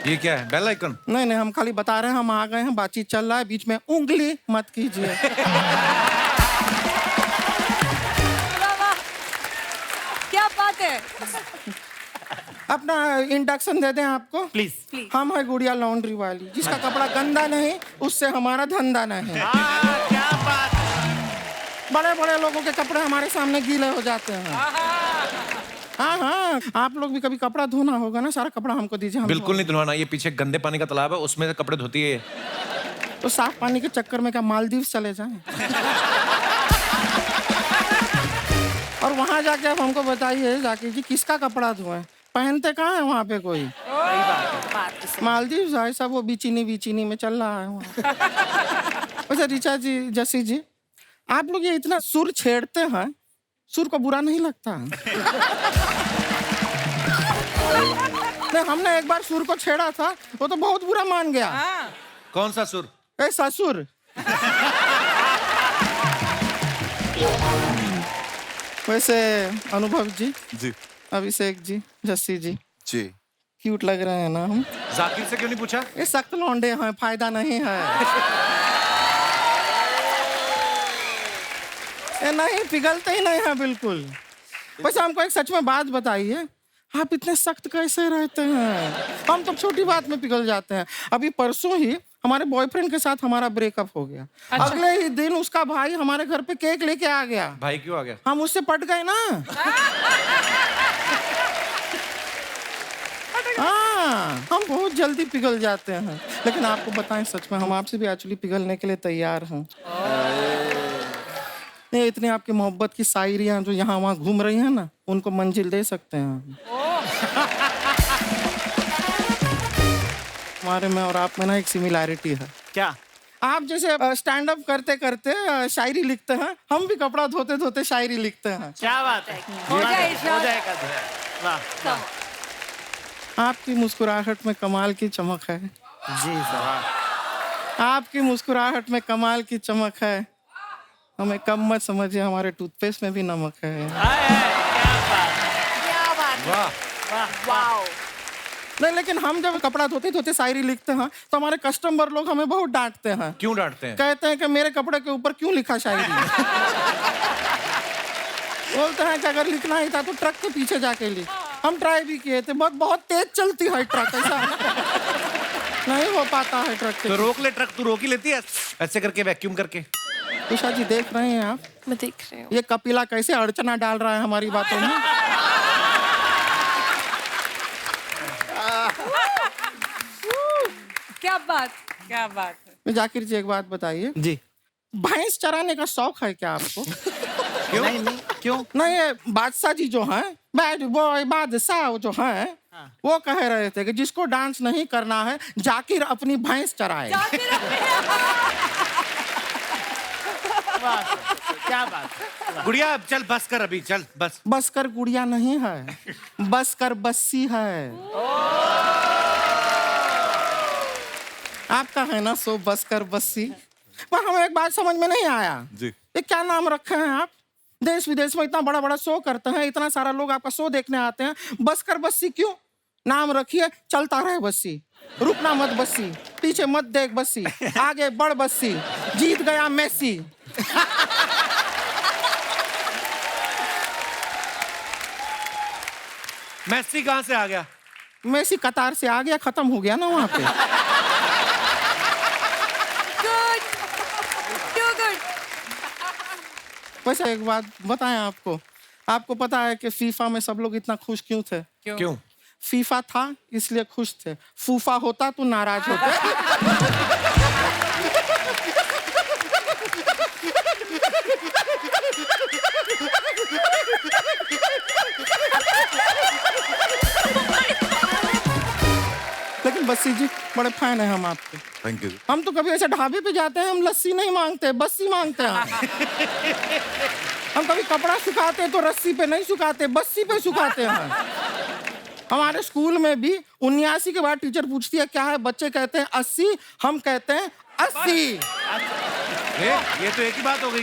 ये क्या है, बेल आइकन? नहीं नहीं, हम खाली बता रहे हैं हम आ गए हैं, बातचीत चल रहा है, बीच में उंगली मत कीजिए। क्या बात है। अपना इंडक्शन दे दें आपको प्लीज। हम है गुड़िया लॉन्ड्री वाली, जिसका कपड़ा गंदा नहीं उससे हमारा धंधा नहीं। क्या बात। बड़े बड़े लोगों के कपड़े हमारे सामने गीले हो जाते हैं। हाँ हाँ, आप लोग भी कभी कपड़ा धोना होगा ना, सारा कपड़ा हमको दीजिए। हम बिल्कुल नहीं धुलवाना, ये पीछे गंदे पानी का तालाब है, उसमें से कपड़े धोती है। तो साफ पानी के चक्कर में क्या मालदीव चले जाएं? और वहां जाके आप हमको बताइए जाके जी किसका कपड़ा धोएं, पहनते कहाँ है वहाँ पे कोई? मालदीव ऐसा वो बीचिनी में चल रहा है वहाँ। वैसे ऋचा जी, जसी जी, आप लोग ये इतना सुर छेड़ते हैं, सुर को बुरा नहीं लगता? नहीं, हमने एक बार सुर को छेड़ा था, वो तो बहुत बुरा मान गया। कौन सा सुर? ए ससुर। वैसे अनुभव जी, अभिषेक जी, जस्सी जी, क्यूट लग रहे हैं ना हम? जाकिर से क्यों नहीं पूछा? ये सख्त लौंडे हैं, फायदा नहीं है। ये नहीं पिघलते ही नहीं है बिल्कुल। वैसे हमको एक सच में बात बताइए, आप इतने सख्त कैसे रहते हैं? हम तो छोटी बात में पिघल जाते हैं। अभी परसों ही हमारे बॉयफ्रेंड के साथ हमारा ब्रेकअप हो गया। अच्छा। अगले ही दिन उसका भाई हमारे घर पे केक लेके आ गया। भाई क्यों आ गया? हम उससे पट गए ना। हाँ, हम बहुत जल्दी पिघल जाते हैं, लेकिन आपको बताएं सच में हम आपसे भी एक्चुअली पिघलने के लिए तैयार हैं। नहीं, इतनी आपकी मोहब्बत की शायरियां जो यहाँ वहाँ घूम रही हैं ना, उनको मंजिल दे सकते हैं। हमारे में और आप में ना एक सिमिलैरिटी है। क्या? आप जैसे स्टैंड अप करते करते शायरी लिखते हैं, हम भी कपड़ा धोते धोते शायरी लिखते हैं। क्या बात है, हो जाएगा। वाह। आपकी मुस्कुराहट में कमाल की चमक है जी सर, आपकी मुस्कुराहट में कमाल की चमक है। हमें कम मत समझिए, हमारे टूथपेस्ट में भी नमक है। वाओ। नहीं, लेकिन हम जब कपड़ा धोते धोते शायरी लिखते हैं तो हमारे कस्टमर लोग हमें बहुत डांटते हैं। क्यों डांटते हैं? कहते हैं कि मेरे कपड़े के ऊपर क्यों लिखा शायरी। बोलते हैं कि अगर लिखना ही था तो ट्रक के पीछे जाके लिख। हम ट्राई भी किए थे, बहुत तेज चलती है ट्रक, ऐसा नहीं हो पाता है ट्रक के। तो रोक ले ट्रक, तू रोक ही लेती है ऐसे करके, वैक्यूम करके। उषा जी देख रहे हैं आप? मैं देख रही हूँ। ये कपिला कैसे अड़चना डाल रहा है हमारी बातों में। क्या बात है। जाकिर जी एक बात बताइए जी, भैंस चराने का शौक है क्या आपको? क्यों? नहीं, क्यों? नहीं, ये बादशाह जी जो हैं, बैड बॉय बादशाह जो हैं, वो कह रहे थे कि जिसको डांस नहीं करना है जाकिर अपनी भैंस चराए। क्या बात। गुड़िया चल बस कर, अभी चल बस। बस कर गुड़िया नहीं है, बस कर बस्सी है। आपका है ना सो बस कर बस्सी। पर हमें एक बात समझ में नहीं आया जी, ये क्या नाम रखे हैं आप? देश विदेश में इतना बड़ा बड़ा शो करते हैं, इतना सारा लोग आपका शो देखने आते हैं, बस कर बस्सी क्यों? नाम रखिए चलता रहे बस्सी, रुकना मत बस्सी, पीछे मत देख बस्सी, आगे बढ़ बस्सी, जीत गया मेसी। मेसी कहाँ से आ गया? मेसी कतार से आ गया, खत्म हो गया ना वहां पे। वैसे एक बात बताएं आपको, आपको पता है कि फीफा में सब लोग इतना खुश क्यों थे? क्यों? फीफा था इसलिए खुश थे, फूफा होता तो नाराज होते। लेकिन बस्सी जी बड़े फैन है हम आपके। Thank you. हम तो कभी ऐसे ढाबे पे जाते हैं, हम लस्सी नहीं मांगते, बस्सी मांगते हैं। हम कभी कपड़ा सुखाते हैं तो रस्सी पे नहीं सुखाते, बस्सी पे सुखाते हैं। हमारे स्कूल में भी 79 के बाद टीचर पूछती है क्या है, बच्चे कहते हैं 80, हम कहते हैं 80। ये तो एक ही बात हो गई।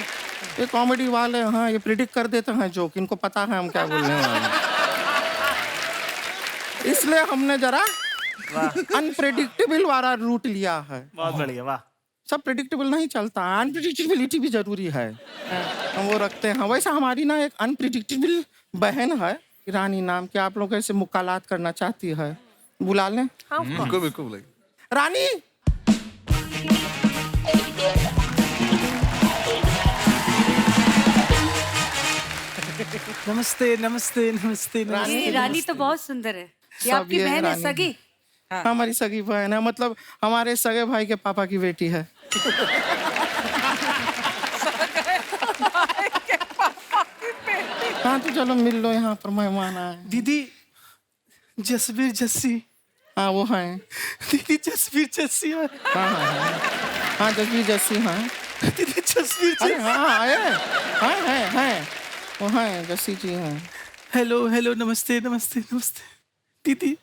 ये कॉमेडी वाले हाँ ये प्रिडिक्ट कर देते हैं जोक, इनको पता है हम क्या बोलने वाले हैं। इसलिए हमने जरा अनप्रेडिक्टेबल वाला रूट लिया है। बहुत बढ़िया, वाह। सब प्रेडिक्टेबल नहीं चलता, अनप्रेडिक्टेबिलिटी भी जरूरी है, हम वो रखते हैं। वैसे हमारी ना एक अनप्रेडिक्टेबल बहन है रानी नाम की, आप लोग ऐसे मुकालात करना चाहती है, बुला लें? बिल्कुल बिल्कुल बुलाइए। रानी नमस्ते नमस्ते नमस्ते रानी रानी तो बहुत सुंदर है। ये सब आपकी ये बहन है, रानी। सगी? हमारी सगी बहन है, मतलब हमारे सगे भाई के पापा की बेटी है। हाँ तो चलो मिल लो, यहाँ पर मेहमान आए। दीदी जसवीर जस्सी। हाँ वो है। दीदी जसवीर जस्सी है। हाँ हाँ हाँ जसवीर जस्सी हाँ। दीदी जसवीर अरे हाँ आए हैं वो हैं जस्सी जी हैं। हेलो हेलो नमस्ते नमस्ते नमस्ते। दीदी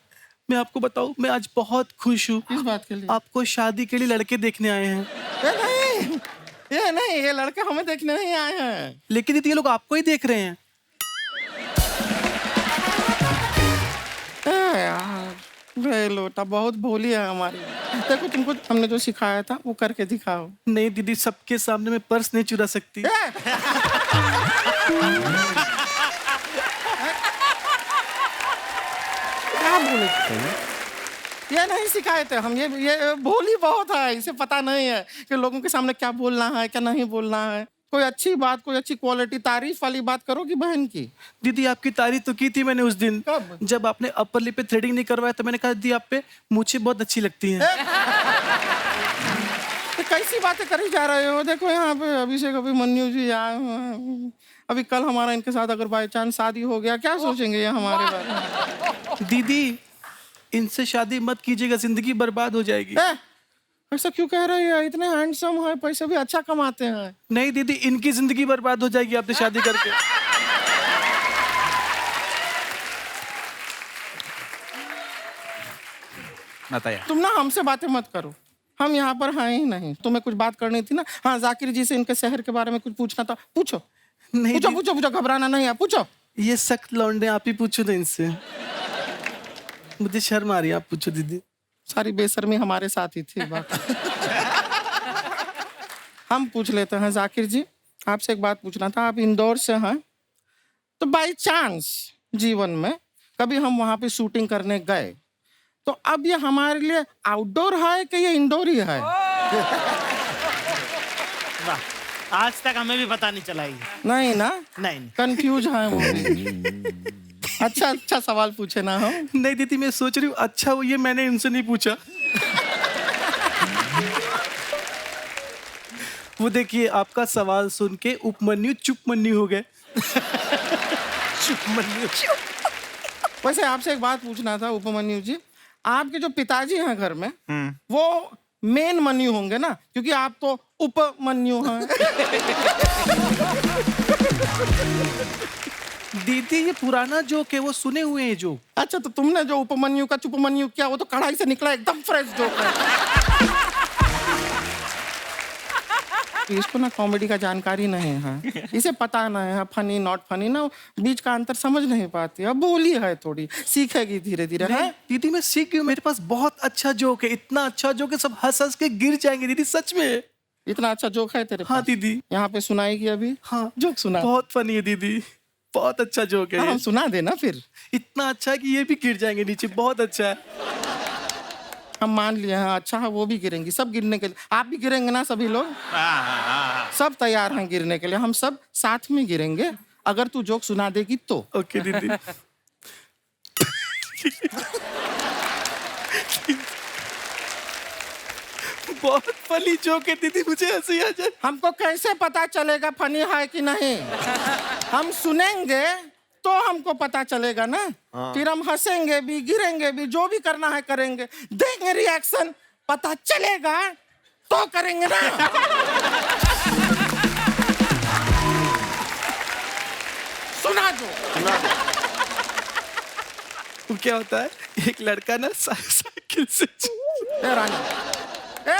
मैं आपको बताऊं, मैं आज बहुत खुश हूँ। किस बात के लिए? आपको शादी के लिए लड़के देखने आए हैं। ये नहीं ये लड़के हमें देखने नहीं आए हैं। लेकिन दीदी ये लोग आपको ही देख रहे हैं। यार बे लोटा बहुत भोली है हमारी। देखो तुमको हमने जो सिखाया था वो करके दिखाओ। नहीं दीदी, सबके सामने मैं पर्स नहीं चुरा सकती। क्या बोले ये नहीं सिखाए थे हम, ये भोली बहुत है, इसे पता नहीं है कि लोगों के सामने क्या बोलना है क्या नहीं बोलना है। कोई अच्छी बात, कोई अच्छी क्वालिटी, तारीफ वाली बात करोगी बहन की। दीदी आपकी तारीफ तो की थी मैंने उस दिन। कब? जब आपने अपर लिप पे थ्रेडिंग नहीं करवाया तो मैंने कहा दी आप पे मूछें बहुत अच्छी लगती हैं। तो कैसी बातें करी जा रहे हो? देखो यहाँ पे अभिषेक अभिमन्यु जी आए हुए हैं। अभी कल हमारा इनके साथ अगर बाई चांस शादी हो गया, क्या सोचेंगे ये हमारे बारे में? दीदी इनसे शादी मत कीजिएगा, जिंदगी बर्बाद हो जाएगी। ऐसा क्यों कह रहे हैं? इतने हैंडसम है, पैसे भी अच्छा कमाते हैं। नहीं दीदी, इनकी जिंदगी बर्बाद हो जाएगी आपसे शादी करके। बताइए। तुम ना हमसे बातें मत करो, हम यहाँ पर हैं ही नहीं। तुम्हें कुछ बात करनी थी ना? हाँ जाकिर जी से इनके शहर के बारे में कुछ पूछना था, पूछो। नहीं पूछो पूछो पूछो, घबराना नहीं है, पूछो। ये सख्त लौंडे, आप ही पूछो ना इनसे, मुझे शर्म आ रही है, आप पूछो दीदी। सारी बेशर्मी हमारे साथ ही थी बात। हम पूछ लेते हैं जाकिर जी, आपसे एक बात पूछना था। आप इंदौर से हैं, तो बाई चांस जीवन में कभी हम वहां पे शूटिंग करने गए, तो अब ये हमारे लिए आउटडोर है कि ये इंडोर ही है? वाह, आज तक हमें भी पता नहीं चला ये। नहीं ना? नहीं। कंफ्यूज है वो भी। अच्छा सवाल पूछे ना हम। नहीं दीदी, मैं सोच रही हूँ अच्छा वो ये मैंने इनसे नहीं पूछा। वो देखिए आपका सवाल सुन के उपमन्यु चुपमन्यु हो गए। चुपमन्यु। वैसे आपसे एक बात पूछना था उपमन्यु जी, आपके जो पिताजी हैं घर में, वो मेन मन्यु होंगे ना, क्योंकि आप तो उपमन्यु हैं। दीदी ये पुराना जोक है, वो सुने हुए हैं जो। अच्छा तो तुमने जो उपमन्यु का चुपमन्यु किया, वो तो कढ़ाई से निकला, एकदम फ्रेश जोक है। इसको ना कॉमेडी का जानकारी नहीं है, इसे पता नहीं है फनी नॉट फनी ना, बीच का अंतर समझ नहीं पाती। अब बोली है थोड़ी, सीखेगी धीरे धीरे। है दीदी मैं सीख गई हूँ, मेरे पास बहुत अच्छा जोक है, इतना अच्छा जोक है सब हंस हंस के गिर जाएंगे दीदी, सच में। इतना अच्छा जोक है तेरे हाँ पास? दीदी। यहाँ पे सुनाएगी अभी? हाँ जोक सुना। बहुत फनी है दीदी, बहुत अच्छा जोक है। हाँ, ये। हम सुना देना फिर। इतना अच्छा है कि ये भी गिर जाएंगे नीचे, बहुत अच्छा है। हम मान लिए हैं, अच्छा है वो भी गिरेंगी, सब गिरने के लिए। आप भी गिरेंगे ना सभी लोग? सब तैयार हैं गिरने के लिए, हम सब साथ में गिरेंगे अगर तू जोक सुना देगी तो। ओके दीदी। बहुत फनी जोक है दीदी, मुझे हंसी आ जाए। हमको कैसे पता चलेगा फनी है कि नहीं? हम सुनेंगे तो हमको पता चलेगा ना। फिर हम हंसेंगे भी, गिरेंगे भी, जो भी करना है करेंगे, देंगे रिएक्शन, पता चलेगा तो करेंगे ना। सुना दो। वो क्या होता है, एक लड़का ना साइकिल से ए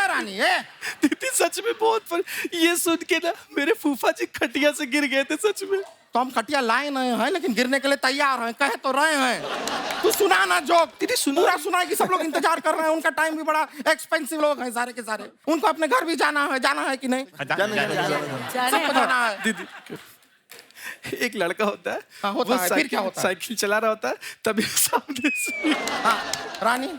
रानी ए दीदी सच में बहुत फनी, ये सुन के ना मेरे फूफा जी खटिया से गिर गए थे सच में। तो हम खटिया लाए नहीं हैं, लेकिन गिरने के लिए तैयार हैं, कहे तो रहे हैं। तू सुना ना जोक। दीदी सुना। पूरा सुना है कि सब लोग इंतजार कर रहे हैं, उनका टाइम भी बड़ा एक्सपेंसिव लोग हैं सारे के सारे, उनको अपने घर भी जाना है कि नहीं? सबको जाना है। दीदी एक लड़का होता है, हाँ, होता वो है, फिर क्या होता है? साइकिल चला रहा होता है, तभी सामने से हाँ, रानी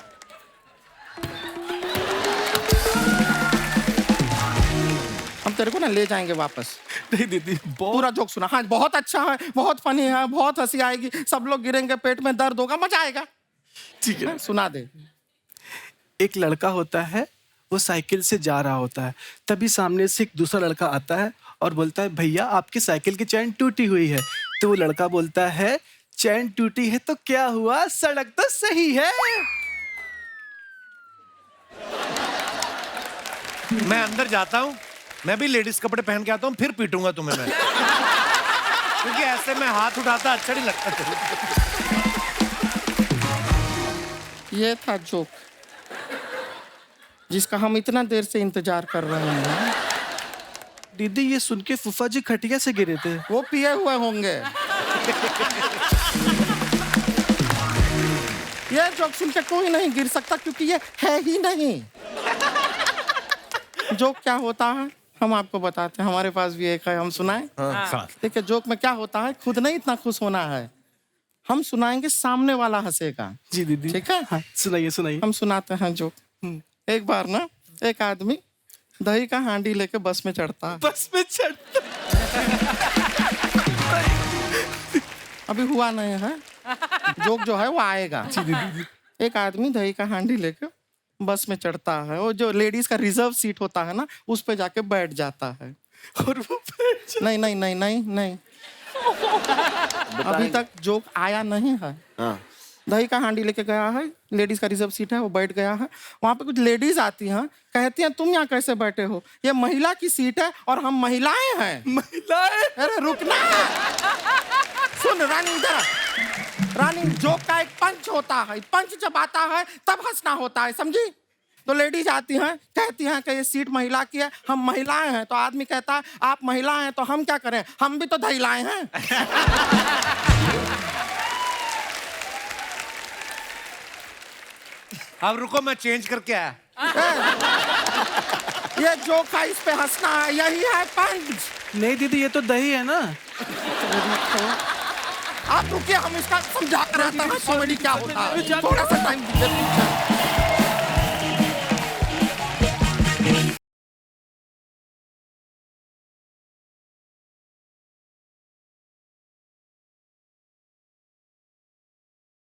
हम तेरे को ना ले जाएंगे वापस। नहीं दीदी पूरा जोक सुना। हाँ बहुत अच्छा है, बहुत फनी है, बहुत हंसी आएगी, सब लोग गिरेंगे, पेट में दर्द होगा, मजा आएगा। ठीक है सुना दे। एक लड़का होता है, वो साइकिल से जा रहा होता है, तभी सामने से एक दूसरा लड़का आता है और बोलता है भैया आपकी साइकिल की चैन टूटी हुई है। तो वो लड़का बोलता है चैन टूटी है तो क्या हुआ, सड़क तो सही है। मैं अंदर जाता हूँ, मैं भी लेडीज कपड़े पहन के आता हूँ, फिर पीटूंगा तुम्हें मैं, क्योंकि ऐसे में हाथ उठाता अच्छा नहीं लगता। ये था जोक जिसका हम इतना देर से इंतजार कर रहे हैं। दीदी ये सुन के फूफा जी खटिया से गिरे थे। वो पिए हुए होंगे। ये जोक सुन के कोई नहीं गिर सकता, क्योंकि ये है ही नहीं। जोक क्या होता है हम आपको बताते हैं, हमारे पास भी एक है, हम सुनाएं। देखिए जोक में क्या होता है, खुद नहीं इतना खुश होना है, हम सुनाएंगे, सामने वाला हंसेगा। जी दीदी ठीक है। हाँ, सुनाइए सुनाइए। हम सुनाते हैं जोक। एक बार ना एक आदमी दही का हांडी लेके बस में चढ़ता है। बस में चढ़ता अभी हुआ नहीं है, जोक जो है वो आएगा। एक आदमी दही का हांडी लेके बस में चढ़ता है, वो जो लेडीज का रिजर्व सीट होता है ना, उस पे जाके बैठ जाता है। और वो नहीं नहीं नहीं नहीं नहीं अभी तक जोक आया नहीं है। दही का हांडी लेके गया है, लेडीज का रिजर्व सीट है, वो बैठ गया है। वहां पे कुछ लेडीज आती हैं, कहती हैं तुम यहाँ कैसे बैठे हो, ये महिला की सीट है और हम महिलाएं हैं। महिलाएं? अरे रुकना, सुन रानी इधर। रानी जोक का एक पंच होता है, पंच जब आता है तब हंसना होता है, समझी? तो लेडीज आती हैं, कहती हैं कि ये सीट महिला की है, हम महिलाएं हैं। तो आदमी कहता है आप महिला हैं तो हम क्या करें, हम भी तो दही लाए हैं। अब रुको मैं चेंज करके आया। ये जोक है, इस पे हंसना है, यही है पंच। नहीं दीदी ये तो दही है ना। आप रुकिए, हम इसका समझा कर आता हैं कॉमेडी क्या होता है। थोड़ा सा टाइम दीजिए।